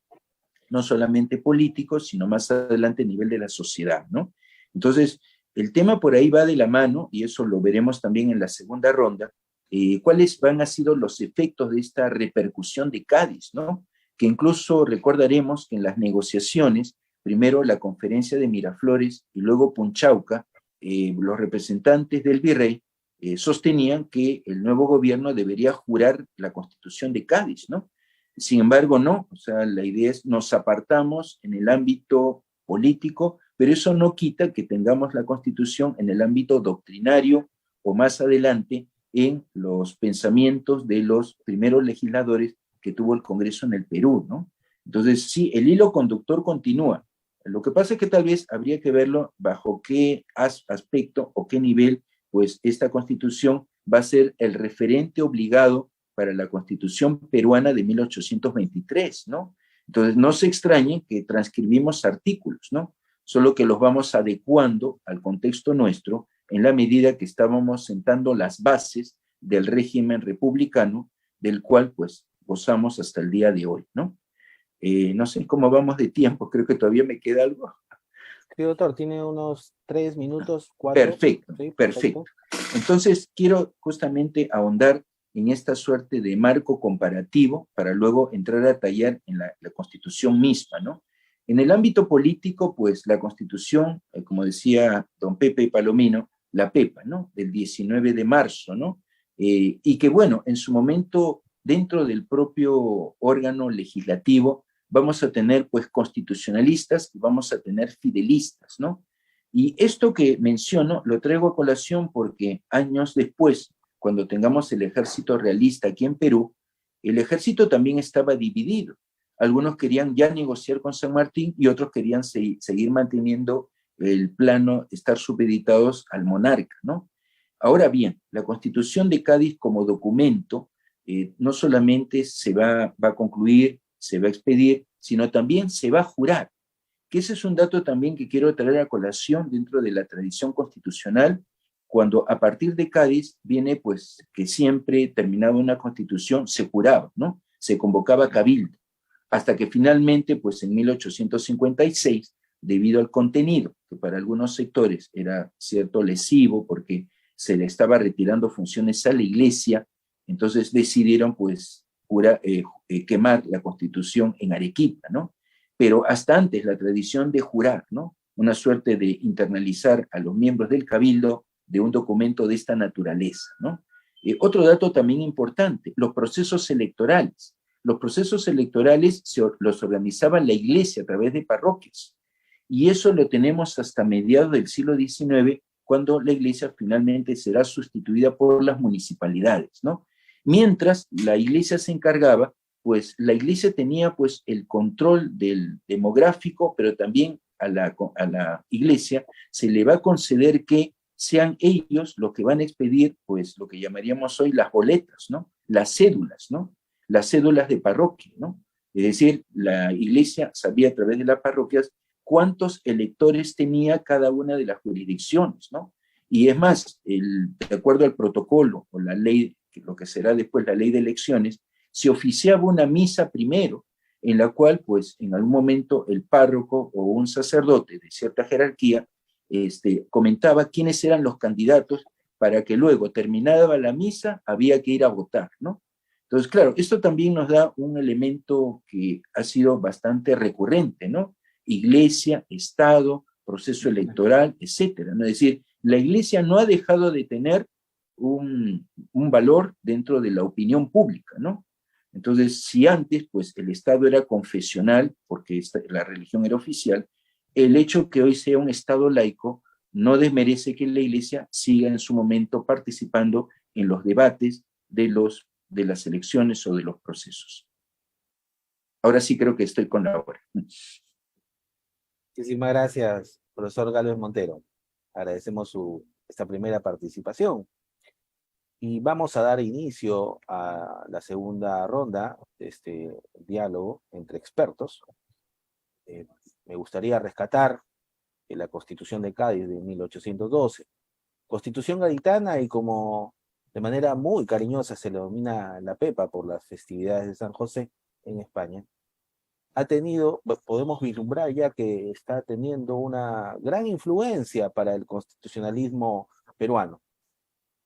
no solamente político, sino más adelante a nivel de la sociedad, ¿no? Entonces, el tema por ahí va de la mano, y eso lo veremos también en la segunda ronda, cuáles van a ser los efectos de esta repercusión de Cádiz, ¿no? Que incluso recordaremos que en las negociaciones primero la conferencia de Miraflores y luego Punchauca, los representantes del virrey sostenían que el nuevo gobierno debería jurar la Constitución de Cádiz, ¿no? Sin embargo, no, o sea, la idea es nos apartamos en el ámbito político, pero eso no quita que tengamos la Constitución en el ámbito doctrinario o más adelante en los pensamientos de los primeros legisladores que tuvo el Congreso en el Perú, ¿no? Entonces, sí, el hilo conductor continúa. Lo que pasa es que tal vez habría que verlo bajo qué aspecto o qué nivel, pues esta Constitución va a ser el referente obligado para la Constitución peruana de 1823, ¿no? Entonces, no se extrañen que transcribimos artículos, ¿no? Solo que los vamos adecuando al contexto nuestro en la medida que estábamos sentando las bases del régimen republicano, del cual, pues, gozamos hasta el día de hoy, ¿no? No sé cómo vamos de tiempo, creo que todavía me queda algo. Sí, doctor, tiene unos 3 minutos, 4. Perfecto, ¿Sí? perfecto. Entonces, quiero justamente ahondar en esta suerte de marco comparativo para luego entrar a tallar en la Constitución misma, ¿no? En el ámbito político, pues la Constitución, como decía don Pepe Palomino, la PEPA, ¿no? Del 19 de marzo, ¿no? Y que, bueno, en su momento, dentro del propio órgano legislativo, vamos a tener, pues, constitucionalistas y vamos a tener fidelistas, ¿no? Y esto que menciono lo traigo a colación porque años después, cuando tengamos el ejército realista aquí en Perú, el ejército también estaba dividido. Algunos querían ya negociar con San Martín y otros querían seguir manteniendo el plano, estar supeditados al monarca, ¿no? Ahora bien, la Constitución de Cádiz como documento no solamente se va a concluir, se va a expedir, sino también se va a jurar. Que ese es un dato también que quiero traer a colación dentro de la tradición constitucional, cuando a partir de Cádiz viene, pues, que siempre terminaba una constitución, se juraba, ¿no? Se convocaba cabildo, hasta que finalmente, pues en 1856, debido al contenido, que para algunos sectores era cierto lesivo, porque se le estaba retirando funciones a la iglesia, entonces decidieron, pues, quemar la constitución en Arequipa, ¿no? Pero hasta antes la tradición de jurar, ¿no? Una suerte de internalizar a los miembros del cabildo de un documento de esta naturaleza, ¿no? Otro dato también importante, los procesos electorales. Los procesos electorales los organizaba la iglesia a través de parroquias. Y eso lo tenemos hasta mediados del siglo XIX, cuando la iglesia finalmente será sustituida por las municipalidades, ¿no? Mientras la iglesia se encargaba, pues la iglesia tenía, pues, el control del demográfico, pero también a la iglesia se le va a conceder que sean ellos los que van a expedir, pues, lo que llamaríamos hoy las boletas, ¿no? Las cédulas, ¿no? Las cédulas de parroquia, ¿no? Es decir, la iglesia sabía a través de las parroquias cuántos electores tenía cada una de las jurisdicciones, ¿no? Y es más, de acuerdo al protocolo o la ley, lo que será después la ley de elecciones, se oficiaba una misa primero, en la cual, pues, en algún momento el párroco o un sacerdote de cierta jerarquía comentaba quiénes eran los candidatos para que luego, terminada la misa, había que ir a votar, ¿no? Entonces, claro, esto también nos da un elemento que ha sido bastante recurrente, ¿no? Iglesia, Estado, proceso electoral, etcétera, ¿no? Es decir, la iglesia no ha dejado de tener un valor dentro de la opinión pública, ¿no? Entonces, si antes, pues, el Estado era confesional, porque la religión era oficial, el hecho que hoy sea un Estado laico no desmerece que la iglesia siga en su momento participando en los debates de las elecciones o de los procesos. Ahora sí creo que estoy con la hora. Muchísimas gracias, profesor Gálvez Montero. Agradecemos esta primera participación. Y vamos a dar inicio a la segunda ronda de este diálogo entre expertos. Me gustaría rescatar la Constitución de Cádiz de 1812. Constitución gaditana, y como de manera muy cariñosa se le denomina la PEPA por las festividades de San José en España, ha tenido, podemos vislumbrar ya que está teniendo una gran influencia para el constitucionalismo peruano.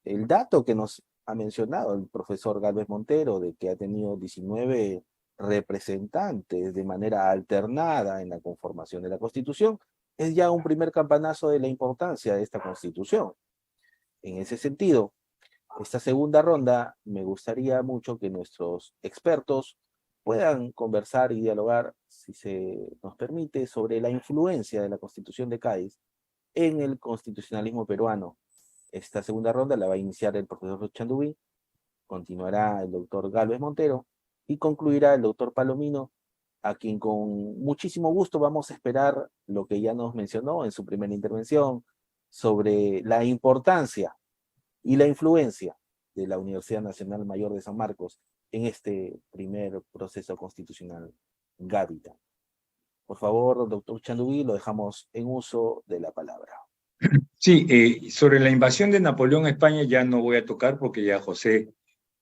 El dato que nos ha mencionado el profesor Gálvez Montero de que ha tenido 19 representantes de manera alternada en la conformación de la Constitución, es ya un primer campanazo de la importancia de esta Constitución. En ese sentido, esta segunda ronda me gustaría mucho que nuestros expertos puedan conversar y dialogar, si se nos permite, sobre la influencia de la Constitución de Cádiz en el constitucionalismo peruano. Esta segunda ronda la va a iniciar el profesor Chandubí, continuará el doctor Gálvez Montero y concluirá el doctor Palomino, a quien con muchísimo gusto vamos a esperar lo que ya nos mencionó en su primera intervención sobre la importancia y la influencia de la Universidad Nacional Mayor de San Marcos en este primer proceso constitucional Gávita. Por favor, doctor Chandubí, lo dejamos en uso de la palabra. Sí, sobre la invasión de Napoleón a España ya no voy a tocar porque ya José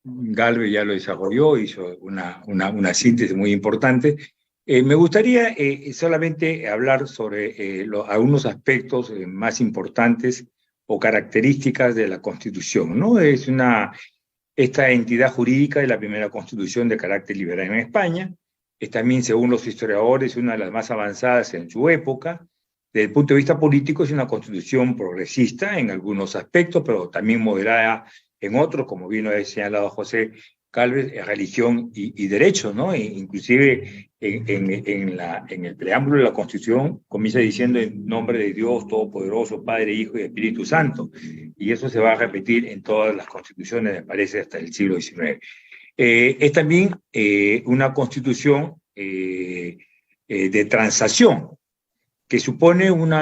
Gálvez ya lo desarrolló, hizo una síntesis muy importante. Me gustaría solamente hablar sobre algunos aspectos más importantes o características de la Constitución, ¿no? Esta entidad jurídica es la primera Constitución de carácter liberal en España. Es también, según los historiadores, una de las más avanzadas en su época. Desde el punto de vista político, es una Constitución progresista en algunos aspectos, pero también moderada en otros, como bien lo ha señalado José Gálvez, religión y derechos, ¿no? Inclusive en el preámbulo de la Constitución comienza diciendo en nombre de Dios Todopoderoso, Padre, Hijo y Espíritu Santo, y eso se va a repetir en todas las constituciones, me parece, hasta el siglo XIX. Es también una Constitución de transacción, que supone un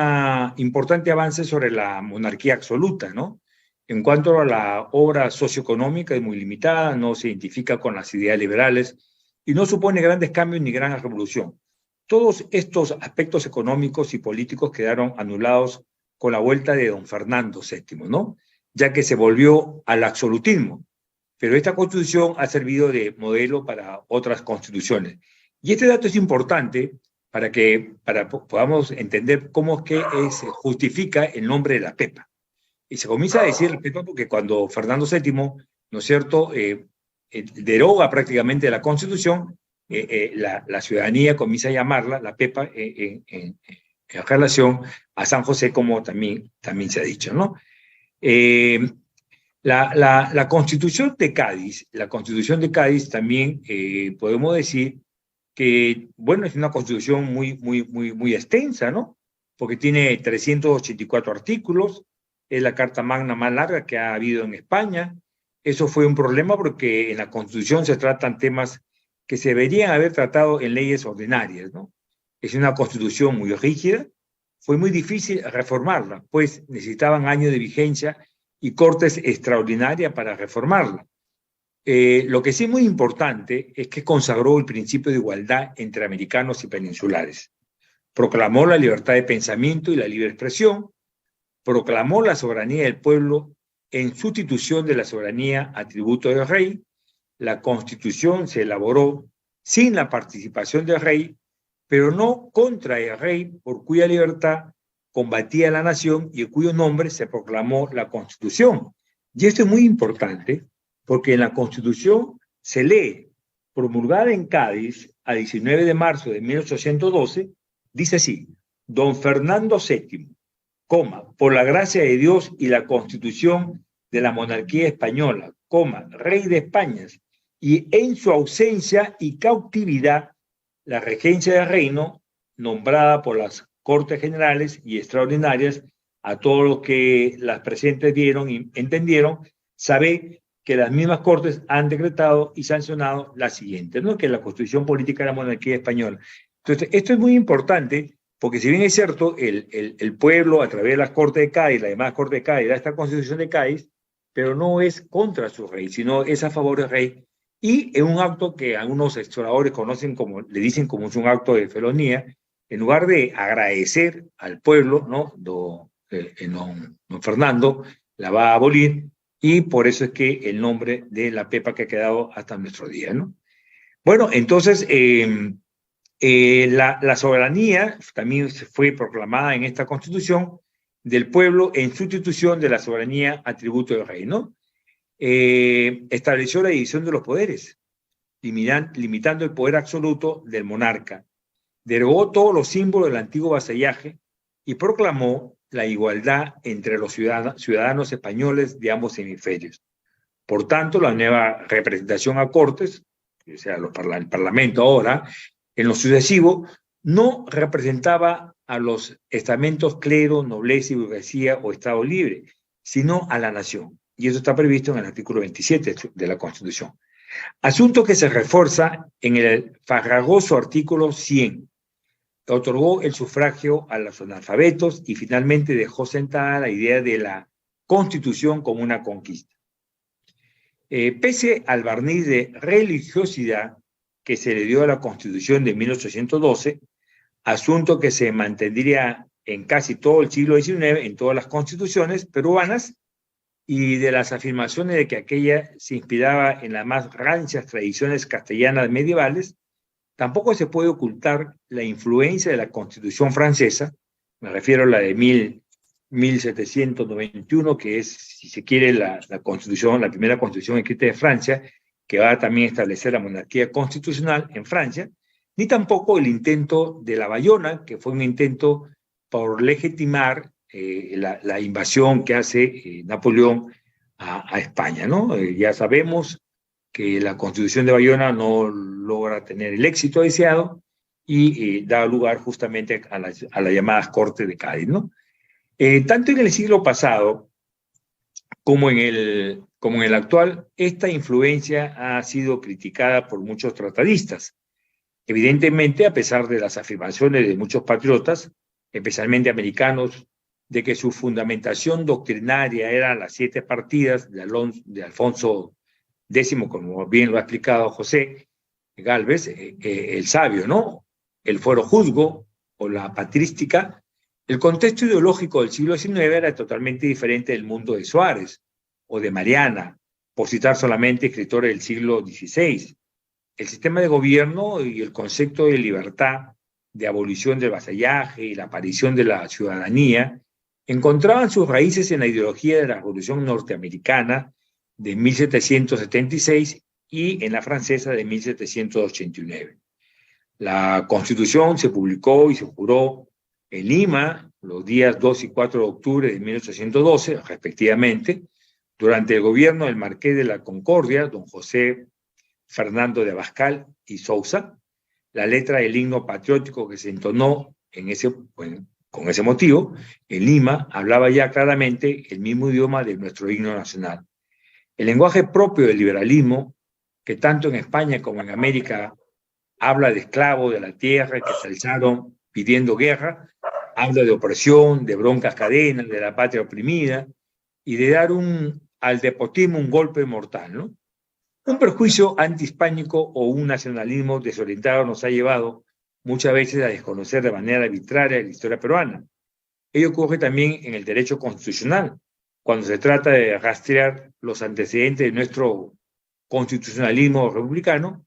importante avance sobre la monarquía absoluta, ¿no? En cuanto a la obra socioeconómica, es muy limitada, no se identifica con las ideas liberales y no supone grandes cambios ni gran revolución. Todos estos aspectos económicos y políticos quedaron anulados con la vuelta de don Fernando VII, ¿no? Ya que se volvió al absolutismo. Pero esta Constitución ha servido de modelo para otras constituciones. Y este dato es importante para que podamos entender cómo es que se justifica el nombre de la PEPA. Y se comienza a decir la PEPA porque cuando Fernando VII, ¿no es cierto?, deroga prácticamente la Constitución, la ciudadanía comienza a llamarla la PEPA en relación a San José, como también se ha dicho, ¿no? La Constitución de Cádiz también podemos decir que, bueno, es una Constitución muy extensa, ¿no? Porque tiene 384 artículos, es la carta magna más larga que ha habido en España. Eso fue un problema porque en la Constitución se tratan temas que se deberían haber tratado en leyes ordinarias, ¿no? Es una Constitución muy rígida, fue muy difícil reformarla, pues necesitaban años de vigencia y cortes extraordinarias para reformarla. Lo que sí es muy importante es que consagró el principio de igualdad entre americanos y peninsulares. Proclamó la libertad de pensamiento y la libre expresión, proclamó la soberanía del pueblo en sustitución de la soberanía atributo del rey. La Constitución se elaboró sin la participación del rey, pero no contra el rey, por cuya libertad combatía la nación y en cuyo nombre se proclamó la Constitución. Y esto es muy importante porque en la Constitución se lee, promulgada en Cádiz a 19 de marzo de 1812, dice así: don Fernando VII, por la gracia de Dios y la Constitución de la monarquía española, rey de España, y en su ausencia y cautividad, la regencia del reino, nombrada por las Cortes Generales y Extraordinarias, a todos los que las presentes vieron y entendieron, sabe que las mismas Cortes han decretado y sancionado la siguiente, ¿no? Que es la Constitución Política de la Monarquía Española. Entonces, esto es muy importante, porque si bien es cierto, el pueblo, a través de las Cortes de Cádiz, la demás Corte de Cádiz, da esta Constitución de Cádiz, pero no es contra su rey, sino es a favor del rey, y en un acto que algunos exploradores conocen como, le dicen como es un acto de felonía, en lugar de agradecer al pueblo, ¿no? Don Fernando la va a abolir, y por eso es que el nombre de la PEPA que ha quedado hasta nuestro día, ¿no? Bueno, entonces, la soberanía también fue proclamada en esta Constitución del pueblo en sustitución de la soberanía atributo del rey, ¿no? Estableció la división de los poderes limitando el poder absoluto del monarca. Derogó todos los símbolos del antiguo vasallaje y proclamó la igualdad entre los ciudadanos españoles de ambos hemisferios. Por tanto, la nueva representación a Cortes, o sea, el Parlamento ahora, en lo sucesivo, no representaba a los estamentos clero, nobleza y burguesía o Estado libre, sino a la nación. Y eso está previsto en el artículo 27 de la Constitución. Asunto que se refuerza en el farragoso artículo 100. Otorgó el sufragio a los analfabetos y finalmente dejó sentada la idea de la Constitución como una conquista. Pese al barniz de religiosidad que se le dio a la Constitución de 1812, asunto que se mantendría en casi todo el siglo XIX en todas las constituciones peruanas, y de las afirmaciones de que aquella se inspiraba en las más rancias tradiciones castellanas medievales, tampoco se puede ocultar la influencia de la Constitución francesa, me refiero a la de 1791, que es, si se quiere, la Constitución, la primera Constitución escrita de Francia, que va a también establecer la monarquía constitucional en Francia, ni tampoco el intento de la Bayona, que fue un intento por legitimar la invasión que hace Napoleón a España, ¿no? Ya sabemos que la Constitución de Bayona no logra tener el éxito deseado y da lugar justamente a las llamadas Cortes de Cádiz, ¿no? Tanto en el siglo pasado como en el actual, esta influencia ha sido criticada por muchos tratadistas. Evidentemente, a pesar de las afirmaciones de muchos patriotas, especialmente americanos, de que su fundamentación doctrinaria eran las 7 partidas de Alfonso X, como bien lo ha explicado José Gálvez, el sabio, ¿no? El fuero juzgo o la patrística. El contexto ideológico del siglo XIX era totalmente diferente del mundo de Suárez o de Mariana, por citar solamente escritores del siglo XVI. El sistema de gobierno y el concepto de libertad, de abolición del vasallaje y la aparición de la ciudadanía encontraban sus raíces en la ideología de la Revolución Norteamericana de 1776 y en la francesa de 1789. La Constitución se publicó y se juró en Lima los días 2 y 4 de octubre de 1812, respectivamente, durante el gobierno del Marqués de la Concordia, don José Fernando de Abascal y Sousa. La letra del himno patriótico que se entonó con ese motivo, en Lima, hablaba ya claramente el mismo idioma de nuestro himno nacional. El lenguaje propio del liberalismo, que tanto en España como en América habla de esclavos de la tierra que se alzaron pidiendo guerra, habla de opresión, de broncas cadenas, de la patria oprimida y de dar al despotismo un golpe mortal, ¿no? Un prejuicio antihispánico o un nacionalismo desorientado nos ha llevado muchas veces a desconocer de manera arbitraria la historia peruana. Ello ocurre también en el derecho constitucional, cuando se trata de rastrear los antecedentes de nuestro constitucionalismo republicano.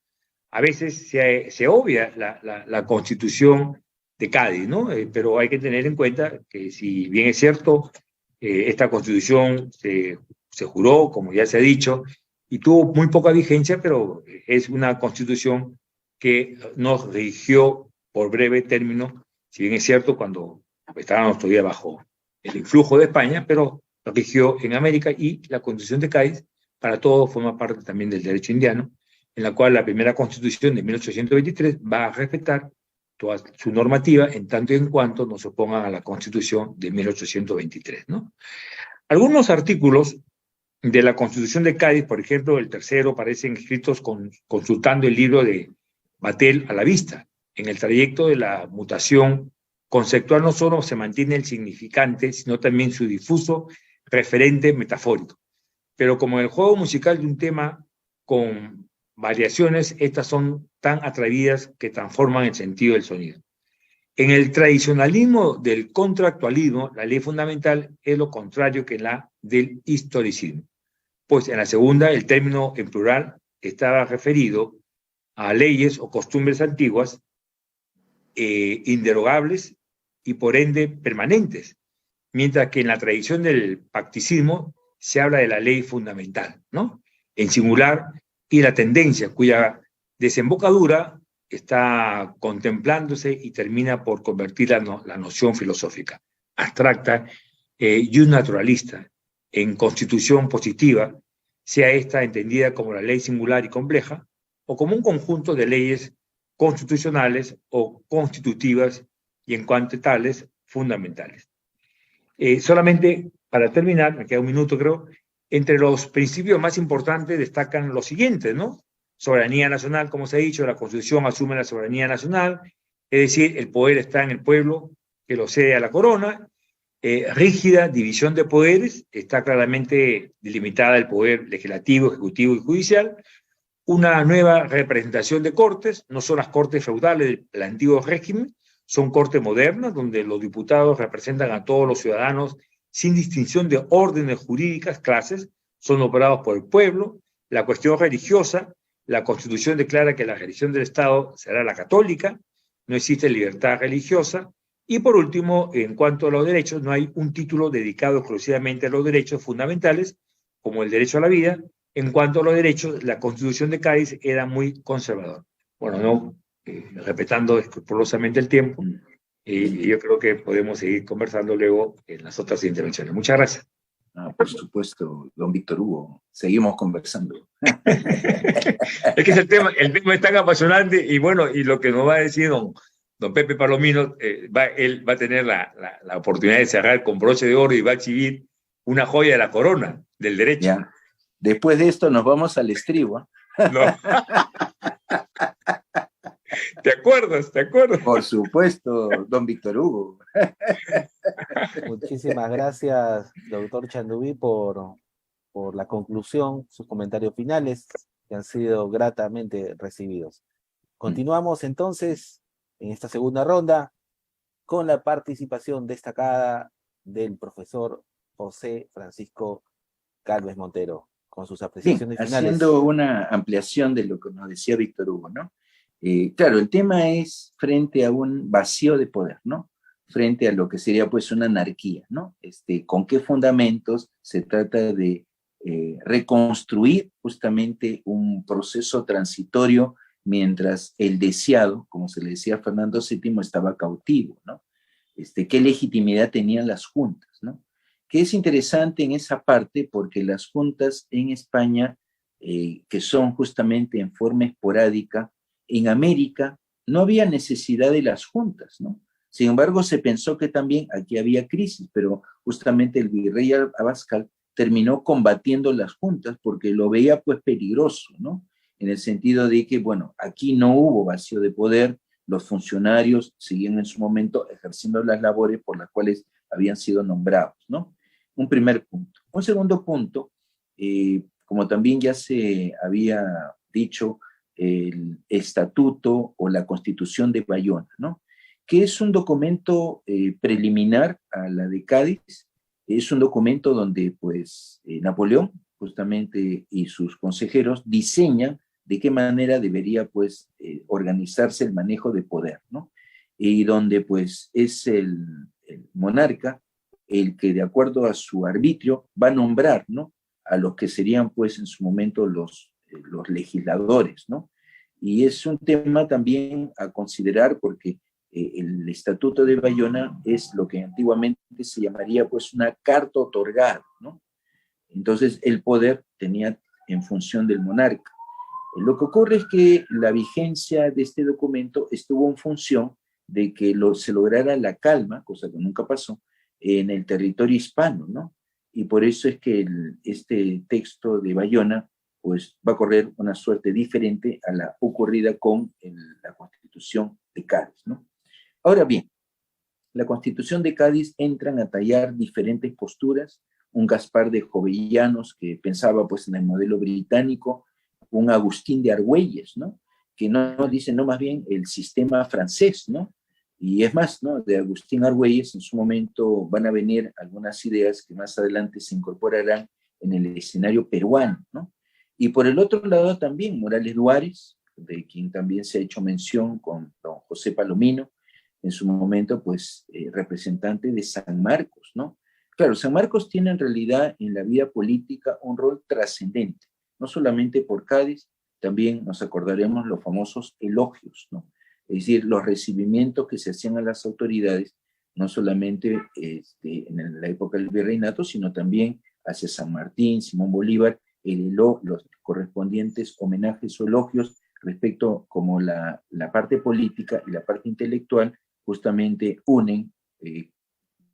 A veces se obvia la Constitución de Cádiz, ¿no? Pero hay que tener en cuenta que, si bien es cierto, esta Constitución se juró, como ya se ha dicho, y tuvo muy poca vigencia, pero es una Constitución que nos rigió por breve término, si bien es cierto, cuando estábamos todavía bajo el influjo de España, pero rigió en América, y la Constitución de Cádiz, para todo, forma parte también del derecho indiano, en la cual la primera Constitución de 1823 va a respetar toda su normativa en tanto y en cuanto no se opongan a la Constitución de 1823, ¿no? Algunos artículos de la Constitución de Cádiz, por ejemplo, el tercero, parecen escritos consultando el libro de Batel a la vista. En el trayecto de la mutación conceptual no solo se mantiene el significante, sino también su difuso referente metafórico. Pero como el juego musical de un tema con variaciones, estas son tan atrevidas que transforman el sentido del sonido. En el tradicionalismo del contractualismo, la ley fundamental es lo contrario que la del historicismo, pues en la segunda el término en plural estaba referido a leyes o costumbres antiguas, inderogables y por ende permanentes, mientras que en la tradición del pacticismo se habla de la ley fundamental, ¿no? En singular, y la tendencia, cuya Desembocadura está contemplándose y termina por convertir la noción filosófica abstracta y un naturalista en constitución positiva, sea esta entendida como la ley singular y compleja o como un conjunto de leyes constitucionales o constitutivas y en cuanto tales fundamentales. Solamente para terminar, me queda un minuto creo, entre los principios más importantes destacan los siguientes, ¿no? Soberanía nacional, como se ha dicho, la Constitución asume la soberanía nacional, es decir, el poder está en el pueblo que lo cede a la corona, rígida división de poderes, está claramente delimitada el poder legislativo, ejecutivo y judicial, una nueva representación de cortes, no son las cortes feudales del antiguo régimen, son cortes modernas donde los diputados representan a todos los ciudadanos sin distinción de órdenes jurídicas, clases, son operados por el pueblo. La cuestión religiosa, la Constitución declara que la religión del Estado será la católica, no existe libertad religiosa. Y por último, en cuanto a los derechos, no hay un título dedicado exclusivamente a los derechos fundamentales, como el derecho a la vida. En cuanto a los derechos, la Constitución de Cádiz era muy conservadora. Bueno, no respetando escrupulosamente el tiempo, yo creo que podemos seguir conversando luego en las otras intervenciones. Muchas gracias. Por supuesto, don Víctor Hugo, seguimos conversando. Es que el tema es tan apasionante y bueno, y lo que nos va a decir don Pepe Palomino, él va a tener la oportunidad de cerrar con broche de oro y va a exhibir una joya de la corona del derecho. Ya. Después de esto nos vamos al estribo. No. ¿Te acuerdas? ¿Te acuerdas? Por supuesto, don Víctor Hugo. Muchísimas gracias, doctor Chandubí, por la conclusión, sus comentarios finales, que han sido gratamente recibidos. Continuamos entonces en esta segunda ronda con la participación destacada del profesor José Francisco Gálvez Montero, con sus apreciaciones finales. Haciendo una ampliación de lo que nos decía Víctor Hugo, ¿no? Claro, el tema es frente a un vacío de poder, ¿no? Frente a lo que sería pues una anarquía, ¿no? ¿Con qué fundamentos se trata de reconstruir justamente un proceso transitorio mientras el deseado, como se le decía a Fernando VII, estaba cautivo, ¿no? ¿Qué legitimidad tenían las juntas, ¿no? Que es interesante en esa parte porque las juntas en España, que son justamente en forma esporádica, en América no había necesidad de las juntas, ¿no? Sin embargo, se pensó que también aquí había crisis, pero justamente el virrey Abascal terminó combatiendo las juntas porque lo veía pues peligroso, ¿no? En el sentido de que, bueno, aquí no hubo vacío de poder, los funcionarios seguían en su momento ejerciendo las labores por las cuales habían sido nombrados, ¿no? Un primer punto. Un segundo punto, como también ya se había dicho, el estatuto o la constitución de Bayona, ¿no? Que es un documento preliminar a la de Cádiz, es un documento donde pues Napoleón justamente y sus consejeros diseñan de qué manera debería pues organizarse el manejo de poder, ¿no? Y donde pues es el monarca el que de acuerdo a su arbitrio va a nombrar, ¿no? A los que serían pues en su momento los legisladores, ¿no? Y es un tema también a considerar porque el Estatuto de Bayona es lo que antiguamente se llamaría pues una carta otorgada, ¿no? Entonces el poder tenía en función del monarca. Lo que ocurre es que la vigencia de este documento estuvo en función de que se lograra la calma, cosa que nunca pasó, en el territorio hispano, ¿no? Y por eso es que este texto de Bayona pues va a correr una suerte diferente a la ocurrida con la Constitución de Cádiz, ¿no? Ahora bien, la Constitución de Cádiz entran a tallar diferentes posturas, un Gaspar de Jovellanos que pensaba pues en el modelo británico, un Agustín de Argüelles, ¿no? Que no dice, no, más bien el sistema francés, ¿no? Y es más, ¿no? De Agustín Argüelles en su momento van a venir algunas ideas que más adelante se incorporarán en el escenario peruano, ¿no? Y por el otro lado también Morales Duárez, de quien también se ha hecho mención con don José Palomino, en su momento, pues, representante de San Marcos, ¿no? Claro, San Marcos tiene en realidad en la vida política un rol trascendente, no solamente por Cádiz, también nos acordaremos los famosos elogios, ¿no? Es decir, los recibimientos que se hacían a las autoridades, no solamente en la época del virreinato, sino también hacia San Martín, Simón Bolívar, los correspondientes homenajes o elogios respecto como la parte política y la parte intelectual justamente unen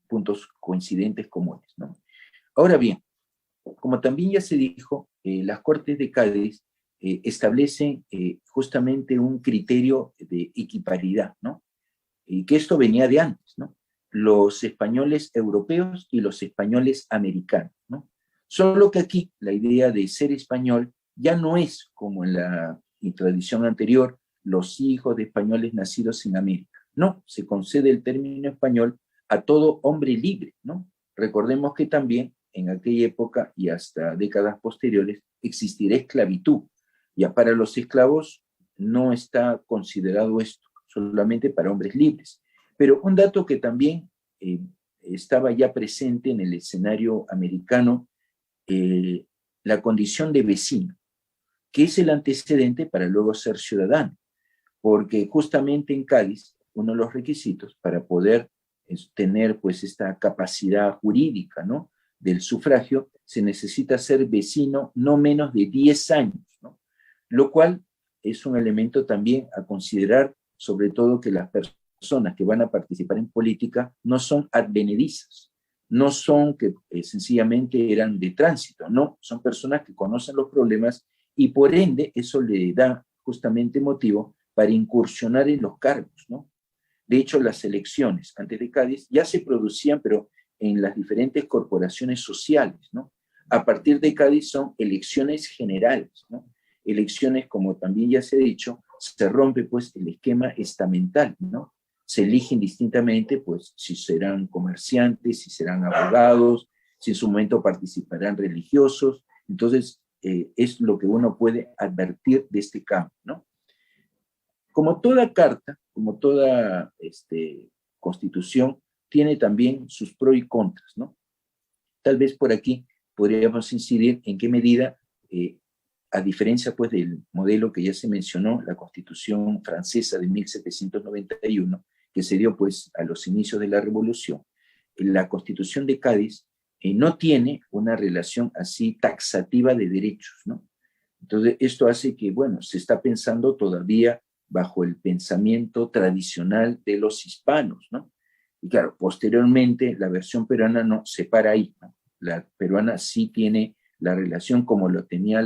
puntos coincidentes comunes, ¿no? Ahora bien, como también ya se dijo, las Cortes de Cádiz establecen justamente un criterio de equiparidad, ¿no? Y que esto venía de antes, ¿no? Los españoles europeos y los españoles americanos, ¿no? Solo que aquí la idea de ser español ya no es como en la tradición anterior, los hijos de españoles nacidos en América. No, se concede el término español a todo hombre libre, ¿no? Recordemos que también en aquella época y hasta décadas posteriores existirá esclavitud. Ya para los esclavos no está considerado esto, solamente para hombres libres. Pero un dato que también estaba ya presente en el escenario americano, la condición de vecino, que es el antecedente para luego ser ciudadano, porque justamente en Cádiz, uno de los requisitos para poder tener pues esta capacidad jurídica, ¿no?, del sufragio, se necesita ser vecino no menos de 10 años, ¿no? Lo cual es un elemento también a considerar, sobre todo que las personas que van a participar en política no son advenedizas, no son que sencillamente eran de tránsito, no, son personas que conocen los problemas y por ende eso le da justamente motivo para incursionar en los cargos, ¿no? De hecho, las elecciones antes de Cádiz ya se producían, pero en las diferentes corporaciones sociales, ¿no? A partir de Cádiz son elecciones generales, ¿no? Elecciones, como también ya se ha dicho, se rompe pues el esquema estamental, ¿no? Se eligen distintamente, pues, si serán comerciantes, si serán abogados, si en su momento participarán religiosos. Entonces, es lo que uno puede advertir de este cambio, ¿no? Como toda carta, como toda constitución, tiene también sus pros y contras, ¿no? Tal vez por aquí podríamos incidir en qué medida, a diferencia pues del modelo que ya se mencionó, la Constitución francesa de 1791, que se dio pues a los inicios de la Revolución, la Constitución de Cádiz no tiene una relación así taxativa de derechos, ¿no? Entonces, esto hace que, bueno, se está pensando todavía bajo el pensamiento tradicional de los hispanos, ¿no? Y claro, posteriormente la versión peruana no se para ahí, ¿no? La peruana sí tiene la relación como lo tenía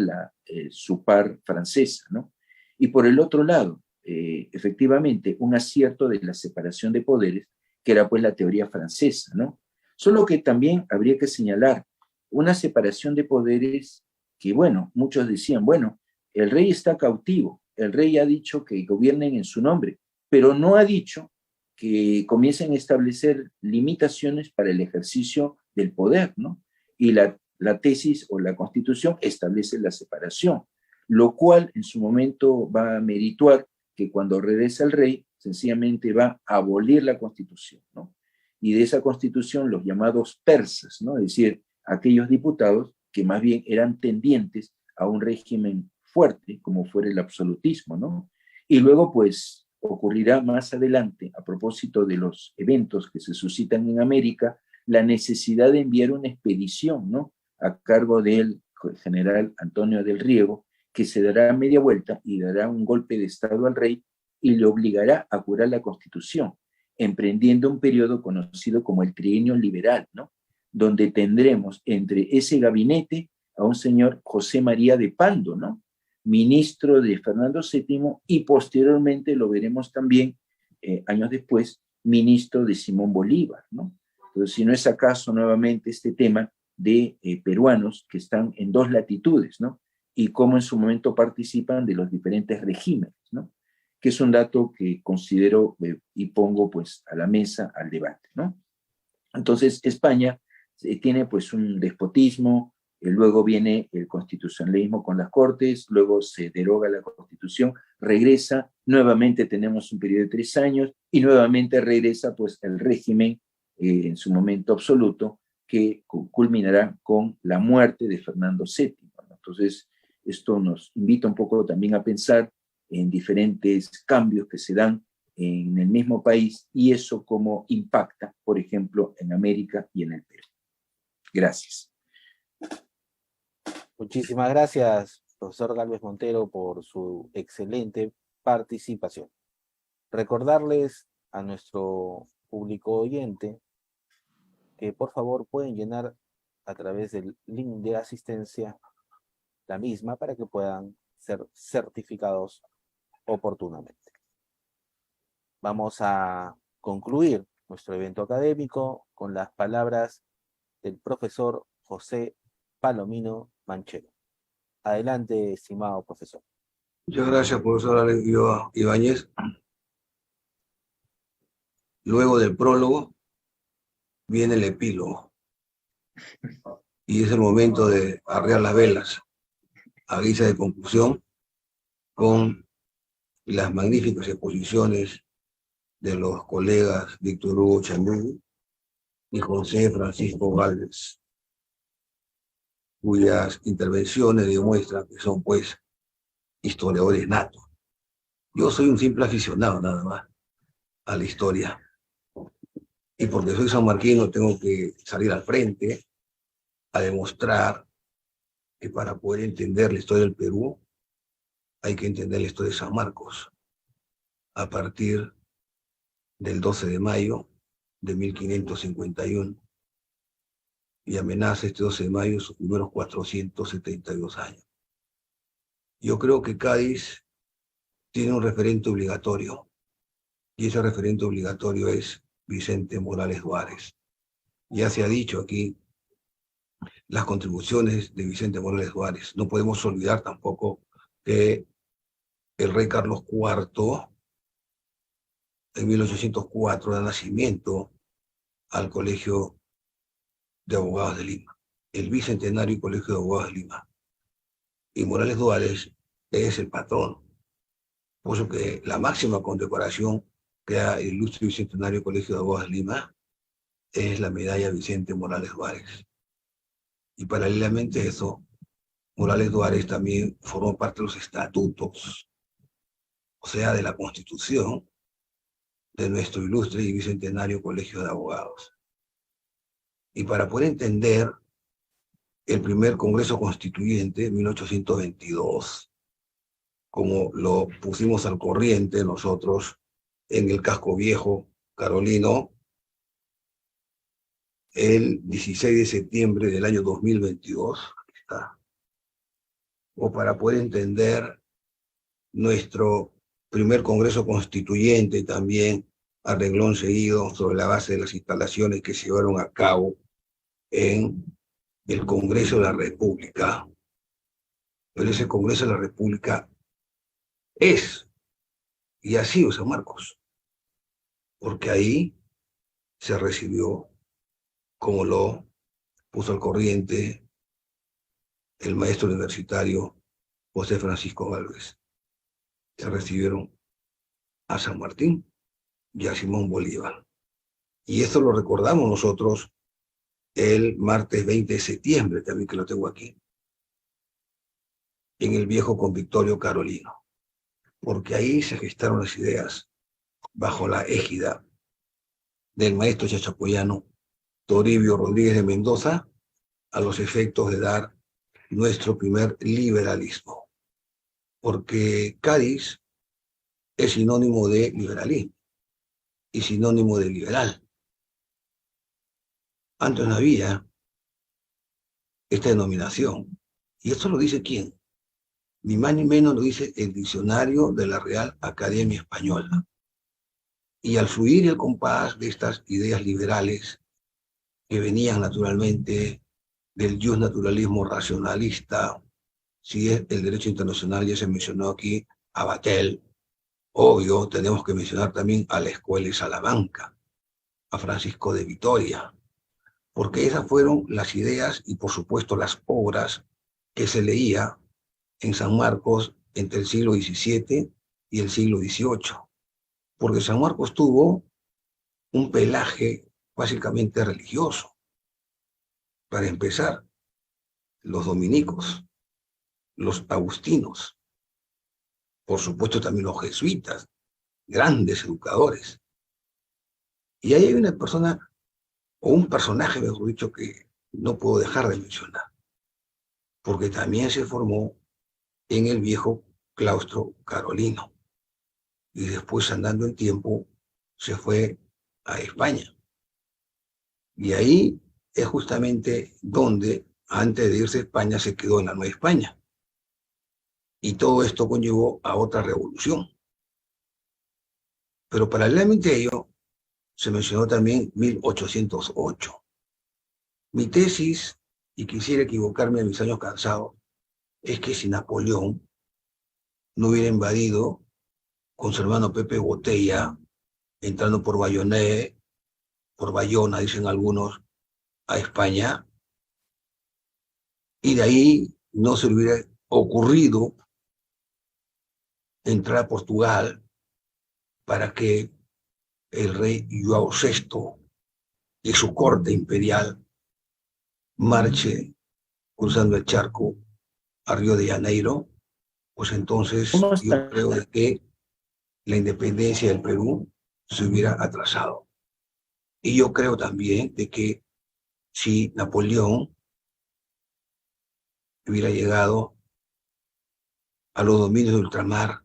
su par francesa, ¿no? Y por el otro lado, efectivamente, un acierto de la separación de poderes, que era pues la teoría francesa, ¿no? Solo que también habría que señalar una separación de poderes que, bueno, muchos decían, bueno, el rey está cautivo, el rey ha dicho que gobiernen en su nombre, pero no ha dicho que comiencen a establecer limitaciones para el ejercicio del poder, ¿no? Y la tesis o la Constitución establece la separación, lo cual en su momento va a merituar que cuando regresa el rey, sencillamente va a abolir la Constitución, ¿no? Y de esa Constitución los llamados persas, ¿no? Es decir, aquellos diputados que más bien eran tendientes a un régimen fuerte, como fuera el absolutismo, ¿no? Y luego, pues, ocurrirá más adelante, a propósito de los eventos que se suscitan en América, la necesidad de enviar una expedición, ¿no?, a cargo del general Antonio del Riego, que se dará media vuelta y dará un golpe de estado al rey y le obligará a jurar la Constitución, emprendiendo un periodo conocido como el Trienio Liberal, ¿no?, donde tendremos entre ese gabinete a un señor José María de Pando, ¿no?, ministro de Fernando VII, y posteriormente lo veremos también, años después, ministro de Simón Bolívar, ¿no? Entonces, si no es acaso nuevamente este tema de peruanos que están en dos latitudes, ¿no?, y cómo en su momento participan de los diferentes regímenes, ¿no?, que es un dato que considero y pongo pues a la mesa, al debate, ¿no? Entonces, España tiene pues un despotismo, luego viene el constitucionalismo con las Cortes, luego se deroga la Constitución, regresa, nuevamente tenemos un periodo de 3 años y nuevamente regresa pues el régimen en su momento absoluto, que culminará con la muerte de Fernando VII. Entonces, Esto nos invita un poco también a pensar en diferentes cambios que se dan en el mismo país y eso cómo impacta, por ejemplo, en América y en el Perú. Gracias. Muchísimas gracias, profesor Gálvez Montero, por su excelente participación. Recordarles a nuestro público oyente que por favor pueden llenar a través del link de asistencia la misma para que puedan ser certificados oportunamente. Vamos a concluir nuestro evento académico con las palabras del profesor José Palomino Manchero. Adelante, estimado profesor. Muchas gracias, profesor Ibáñez. Luego del prólogo viene el epílogo. Y es el momento de arrear las velas a guisa de conclusión con las magníficas exposiciones de los colegas Víctor Hugo Chambú y José Francisco Gálvez, cuyas intervenciones demuestran que son, pues, historiadores natos. Yo soy un simple aficionado, nada más, a la historia. Y porque soy sanmarquino, tengo que salir al frente a demostrar que para poder entender la historia del Perú, hay que entender la historia de San Marcos, a partir del 12 de mayo de 1551, y amenaza este 12 de mayo sus primeros 472 años. Yo creo que Cádiz tiene un referente obligatorio, y ese referente obligatorio es Vicente Morales Juárez. Ya se ha dicho aquí las contribuciones de Vicente Morales Juárez. No podemos olvidar tampoco que el rey Carlos IV, en 1804, da nacimiento al Colegio de Abogados de Lima, el Bicentenario Colegio de Abogados de Lima. Y Morales Juárez es el patrón. Por eso que la máxima condecoración que da el Ilustre Bicentenario Colegio de Abogados de Lima es la medalla Vicente Morales Juárez. Y paralelamente a eso, Morales Juárez también formó parte de los estatutos, o sea, de la Constitución de nuestro Ilustre y Bicentenario Colegio de Abogados. Y para poder entender el primer Congreso Constituyente, 1822, como lo pusimos al corriente nosotros en el Casco Viejo carolino, el 16 de septiembre del año 2022, aquí está, o para poder entender nuestro primer Congreso Constituyente también a renglón seguido sobre la base de las instalaciones que se llevaron a cabo en el Congreso de la República. Pero ese Congreso de la República es, y ha sido San Marcos, porque ahí se recibió, como lo puso al corriente el maestro universitario José Francisco Gálvez. Se recibieron a San Martín y a Simón Bolívar. Y esto lo recordamos nosotros el martes 20 de septiembre, también que lo tengo aquí, en el viejo convictorio carolino, porque ahí se gestaron las ideas bajo la égida del maestro chachapoyano Toribio Rodríguez de Mendoza, a los efectos de dar nuestro primer liberalismo, porque Cádiz es sinónimo de liberalismo y sinónimo de liberal. Antes no había esta denominación, y esto lo dice ¿quién? Ni más ni menos lo dice el diccionario de la Real Academia Española. Y al fluir el compás de estas ideas liberales que venían naturalmente del justnaturalismo racionalista, si es el derecho internacional, ya se mencionó aquí a Batel, obvio, tenemos que mencionar también a la Escuela de Salamanca, a Francisco de Vitoria, porque esas fueron las ideas y por supuesto las obras que se leía en San Marcos entre el siglo XVII y el siglo XVIII, porque San Marcos tuvo un pelaje básicamente religioso. Para empezar, los dominicos, los agustinos, por supuesto también los jesuitas, grandes educadores. Y ahí hay una persona, o un personaje, mejor dicho, que no puedo dejar de mencionar, porque también se formó en el viejo claustro carolino, y después, andando el tiempo, se fue a España. Y ahí es justamente donde, antes de irse a España, se quedó en la Nueva España. Y todo esto conllevó a otra revolución. Pero paralelamente a ello, se mencionó también 1808. Mi tesis, y quisiera equivocarme en mis años cansados, es que si Napoleón no hubiera invadido con su hermano Pepe Botella, entrando por Bayonne, por Bayona, dicen algunos, a España, y de ahí no se le hubiera ocurrido entrar a Portugal para que el rey João VI y su corte imperial marche cruzando el charco a Río de Janeiro, pues entonces ¿Cómo yo está? creo de que la independencia del Perú se hubiera atrasado. Y yo creo también de que si Napoleón hubiera llegado a los dominios de ultramar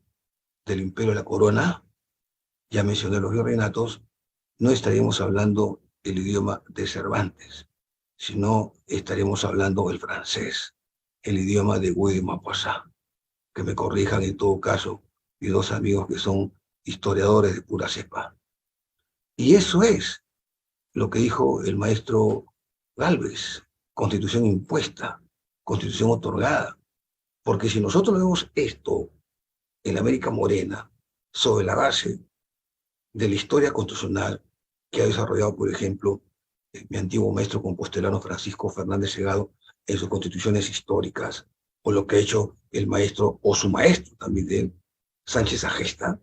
del Imperio de la Corona, ya mencioné los virreinatos, no estaríamos hablando el idioma de Cervantes, sino estaríamos hablando el francés, el idioma de Guy de Maupassant. Que me corrijan en todo caso mis dos amigos que son historiadores de pura cepa. Y eso es lo que dijo el maestro Gálvez: constitución impuesta, constitución otorgada. Porque si nosotros vemos esto en la América Morena, sobre la base de la historia constitucional que ha desarrollado, por ejemplo, mi antiguo maestro compostelano Francisco Fernández Segado en sus constituciones históricas, o lo que ha hecho el maestro, o su maestro también de él, Sánchez Agesta,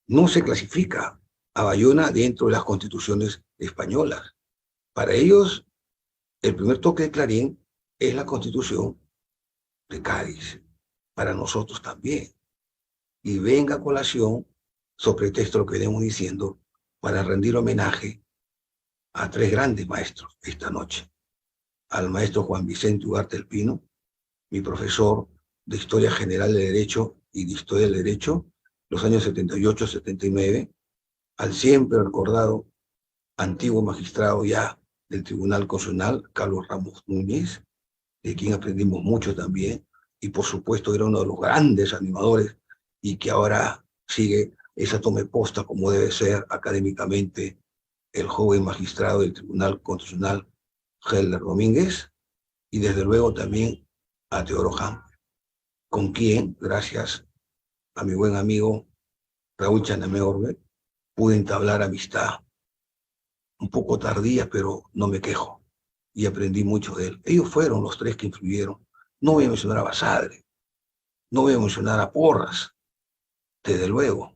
no se clasifica a Bayona dentro de las constituciones españolas. Para ellos, el primer toque de Clarín es la Constitución de Cádiz. Para nosotros también. Y venga a colación, sobre texto lo que venimos diciendo, para rendir homenaje a tres grandes maestros esta noche. Al maestro Juan Vicente Ugarte El Pino, mi profesor de Historia General de Derecho y de Historia del Derecho, los años 78-79, al siempre recordado antiguo magistrado ya del Tribunal Constitucional, Carlos Ramos Núñez, de quien aprendimos mucho también, y por supuesto era uno de los grandes animadores y que ahora sigue esa toma de posta como debe ser académicamente el joven magistrado del Tribunal Constitucional, Helder Domínguez, y desde luego también a Teodoro Ham, con quien, gracias a mi buen amigo Raúl Chanamé Orbe, pude entablar amistad, un poco tardía, pero no me quejo, y aprendí mucho de él. Ellos fueron los tres que influyeron. No voy a mencionar a Basadre, no voy a mencionar a Porras, desde luego.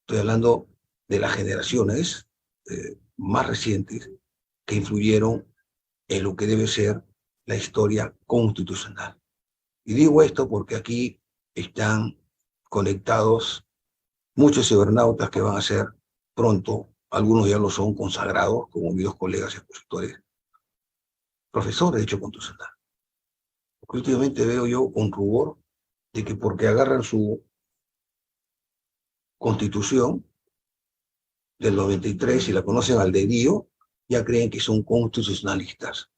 Estoy hablando de las generaciones más recientes que influyeron en lo que debe ser la historia constitucional. Y digo esto porque aquí están conectados muchos cibernautas que van a ser pronto, algunos ya lo son consagrados, como mis dos colegas expositores, profesores de Derecho Constitucional. Porque últimamente veo yo con rubor de que porque agarran su constitución del 93 y la conocen al dedillo, ya creen que son constitucionalistas.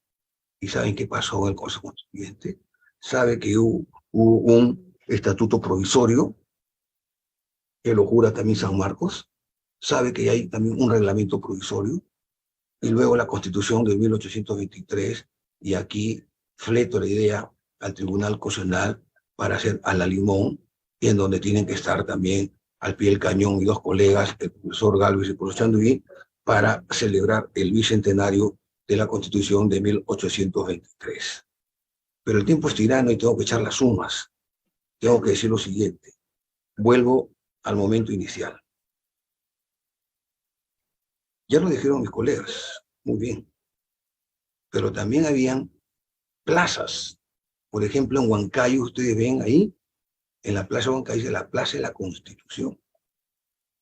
¿Y saben qué pasó en el Consejo Constituyente? Sabe que hubo un estatuto provisorio, que lo jura también San Marcos, sabe que hay también un reglamento provisorio, y luego la Constitución de 1823, y aquí fleto la idea al Tribunal Constitucional para hacer a la limón, y en donde tienen que estar también al pie del cañón mis dos colegas, el profesor Gálvez y el profesor Chanduí, para celebrar el bicentenario de la Constitución de 1823. Pero el tiempo es tirano y tengo que echar las sumas. Tengo que decir lo siguiente. Vuelvo al momento inicial. Ya lo dijeron mis colegas, muy bien. Pero también habían plazas Por ejemplo, en Huancayo, ustedes ven ahí, en la Plaza Huancayo, dice la Plaza de la Constitución.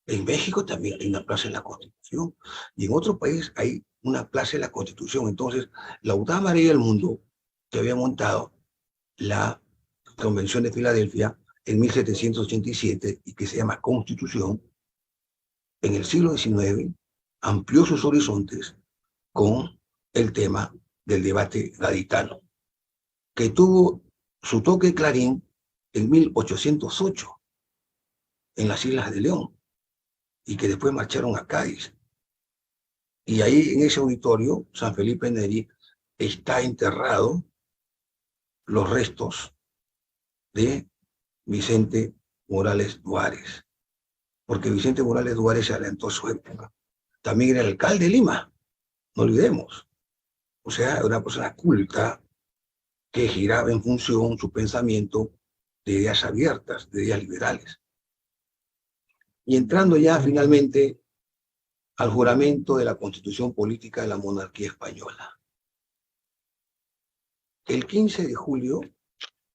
En México también hay una Plaza de la Constitución. Y en otro país hay una Plaza de la Constitución. Entonces, la octava maravilla del mundo, que había montado la Convención de Filadelfia en 1787 y que se llama Constitución, en el siglo XIX amplió sus horizontes con el tema del debate gaditano, que tuvo su toque clarín en 1808 en las Islas de León y que después marcharon a Cádiz. Y ahí en ese auditorio, San Felipe Neri, está enterrado los restos de Vicente Morales Duárez, porque Vicente Morales Duárez se adelantó a su época. También era el alcalde de Lima, no olvidemos. O sea, era una persona culta que giraba en función su pensamiento de ideas abiertas, de ideas liberales. Y entrando ya finalmente al juramento de la Constitución Política de la Monarquía Española. El 15 de julio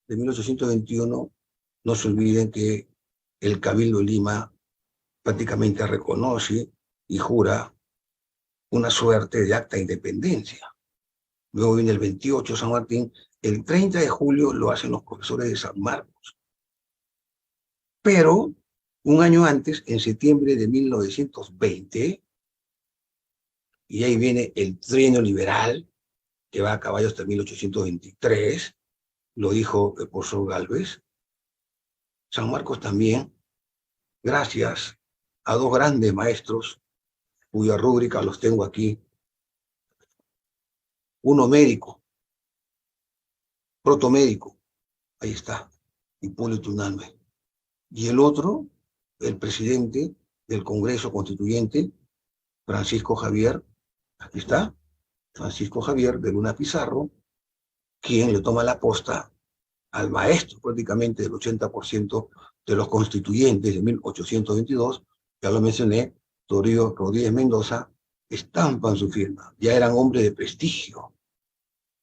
de 1821, no se olviden que el Cabildo de Lima prácticamente reconoce y jura una suerte de acta de independencia. Luego viene el 28 San Martín, el 30 de julio lo hacen los profesores de San Marcos. Pero un año antes, en septiembre de 1920, y ahí viene el trienio liberal, que va a caballo hasta 1823, lo dijo el profesor Gálvez. San Marcos también, gracias a dos grandes maestros, cuya rúbrica los tengo aquí. Uno médico, protomédico, ahí está, Hipólito Unanue. Y el otro, el presidente del Congreso Constituyente, Francisco Javier, aquí está, Francisco Javier de Luna Pizarro, quien le toma la posta al maestro prácticamente del 80% de los constituyentes de 1822, ya lo mencioné, Toribio Rodríguez Mendoza, estampan su firma. Ya eran hombres de prestigio,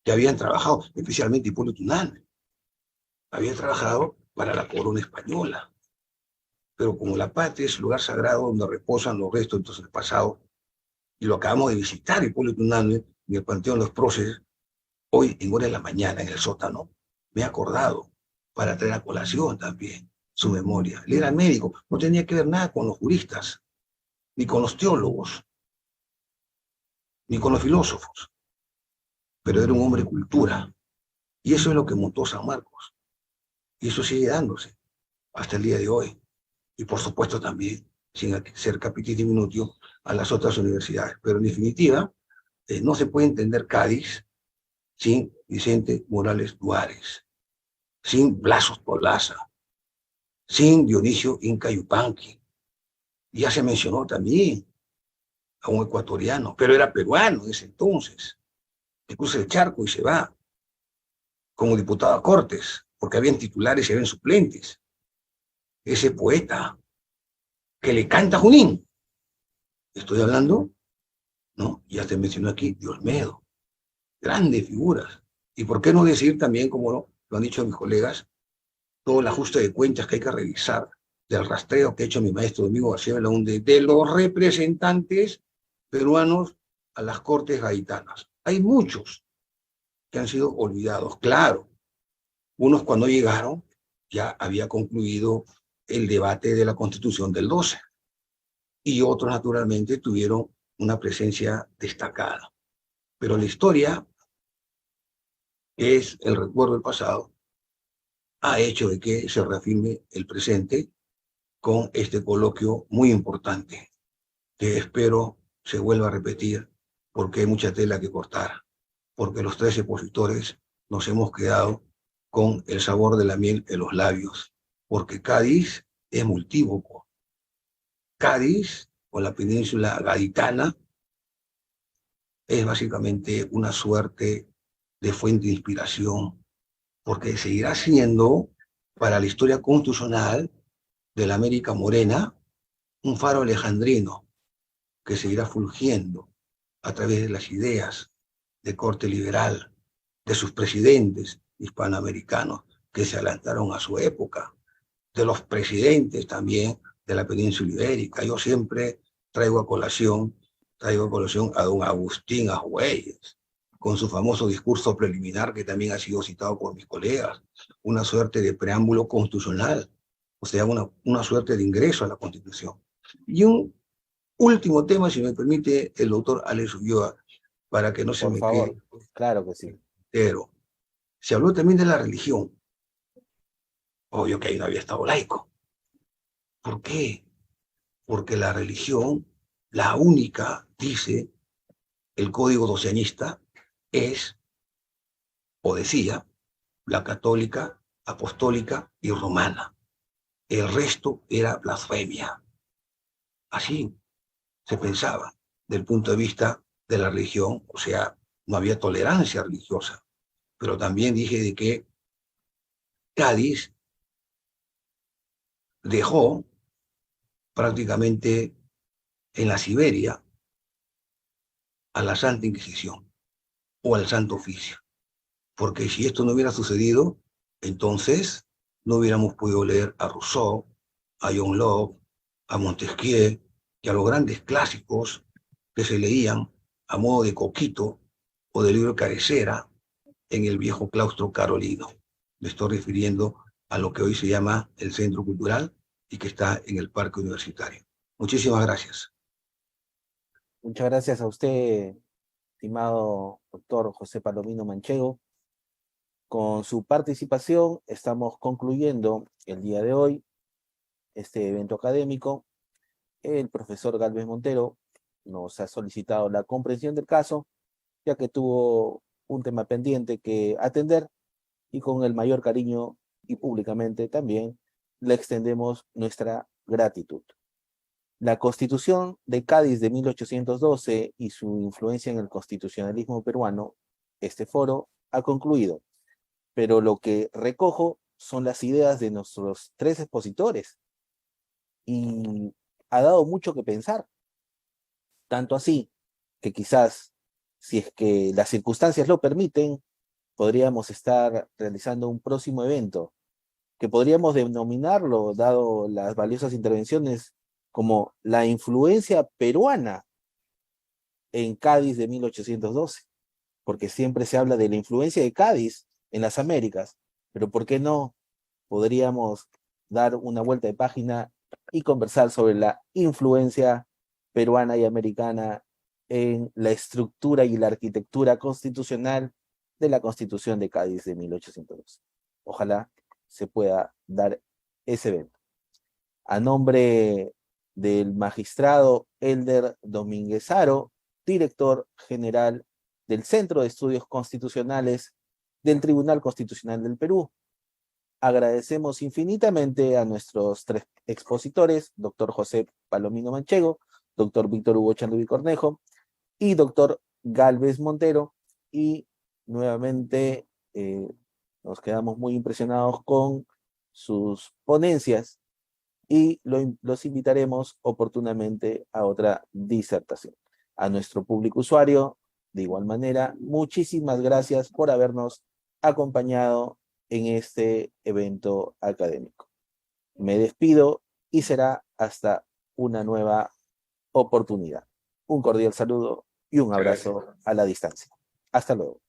que habían trabajado, especialmente Hipólito Unanue, había trabajado para la corona española. Pero como la patria es el lugar sagrado donde reposan los restos de nuestros pasados, y lo acabamos de visitar, Hipólito Unanue, en el Panteón de los Próceres, hoy en hora de la mañana, en el sótano, me he acordado para traer a colación también su memoria. Él era médico, no tenía que ver nada con los juristas, ni con los teólogos, ni con los filósofos, pero era un hombre de cultura. Y eso es lo que montó San Marcos. Y eso sigue dándose hasta el día de hoy. Y por supuesto también, sin ser capitis diminutio, a las otras universidades. Pero en definitiva, no se puede entender Cádiz sin Vicente Morales Duárez, sin Blas Olaza, sin Dionisio Inca Yupanqui. Ya se mencionó también a un ecuatoriano, pero era peruano en ese entonces, que cruza el charco y se va como diputado a Cortes, porque habían titulares y habían suplentes. Ese poeta que le canta a Junín. Estoy hablando, ¿no? Ya te mencionó aquí, Diosmedo. Grandes figuras. Y por qué no decir también, como lo han dicho mis colegas, todo el ajuste de cuentas que hay que revisar del rastreo que ha hecho mi maestro Domingo García Belaúnde de los representantes peruanos a las cortes gaitanas. Hay muchos que han sido olvidados, claro. Unos cuando llegaron ya había concluido el debate de la Constitución del 12 y otros naturalmente tuvieron una presencia destacada. Pero la historia, que es el recuerdo del pasado, ha hecho de que se reafirme el presente con este coloquio muy importante, que espero se vuelva a repetir, porque hay mucha tela que cortar, porque los 13 expositores nos hemos quedado con el sabor de la miel en los labios, porque Cádiz es multívoco. Cádiz, o la península gaditana, es básicamente una suerte de fuente de inspiración, porque seguirá siendo, para la historia constitucional de la América Morena, un faro alejandrino que seguirá fulgiendo a través de las ideas de corte liberal, de sus presidentes hispanoamericanos que se adelantaron a su época, de los presidentes también de la península ibérica. Yo siempre traigo a colación a don Agustín Agüeyes, con su famoso discurso preliminar, que también ha sido citado por mis colegas, una suerte de preámbulo constitucional, o sea, una suerte de ingreso a la Constitución. Y un último tema, si me permite, el doctor Alex Ulloa, para que no se Por me favor, quede. claro que sí. Pero se habló también de la religión. Obvio que ahí no había estado laico. ¿Por qué? Porque la religión, la única, dice el código doceñista, es, o decía, la católica, apostólica y romana. El resto era blasfemia. Así se pensaba, del punto de vista de la religión, o sea, no había tolerancia religiosa. Pero también dije de que Cádiz dejó prácticamente en la Siberia a la Santa Inquisición o al Santo Oficio. Porque si esto no hubiera sucedido, entonces no hubiéramos podido leer a Rousseau, a John Locke, a Montesquieu y a los grandes clásicos que se leían a modo de coquito o de libro cabecera en el viejo claustro carolino. Me estoy refiriendo a lo que hoy se llama el Centro Cultural y que está en el Parque Universitario. Muchísimas gracias. Muchas gracias a usted, estimado doctor José Palomino Manchego. Con su participación estamos concluyendo el día de hoy este evento académico. El profesor Gálvez Montero nos ha solicitado la comprensión del caso, ya que tuvo un tema pendiente que atender, y con el mayor cariño y públicamente también le extendemos nuestra gratitud. La Constitución de Cádiz de 1812 y su influencia en el constitucionalismo peruano, este foro ha concluido, pero lo que recojo son las ideas de nuestros tres expositores y ha dado mucho que pensar, tanto así que quizás, si es que las circunstancias lo permiten, podríamos estar realizando un próximo evento que podríamos denominarlo, dado las valiosas intervenciones, como la influencia peruana en Cádiz de 1812, porque siempre se habla de la influencia de Cádiz en las Américas, pero ¿por qué no podríamos dar una vuelta de página y conversar sobre la influencia peruana y americana en la estructura y la arquitectura constitucional de la Constitución de Cádiz de 1812? Ojalá se pueda dar ese evento. A nombre del magistrado Elder Domínguez Haro, director general del Centro de Estudios Constitucionales del Tribunal Constitucional del Perú, agradecemos infinitamente a nuestros tres expositores, doctor José Palomino Manchego, doctor Víctor Hugo Chandubi Cornejo y doctor Gálvez Montero, y nuevamente nos quedamos muy impresionados con sus ponencias y los invitaremos oportunamente a otra disertación. A nuestro público usuario, de igual manera, muchísimas gracias por habernos acompañado en este evento académico. Me despido y será hasta una nueva oportunidad. Un cordial saludo y un abrazo a la distancia. Hasta luego.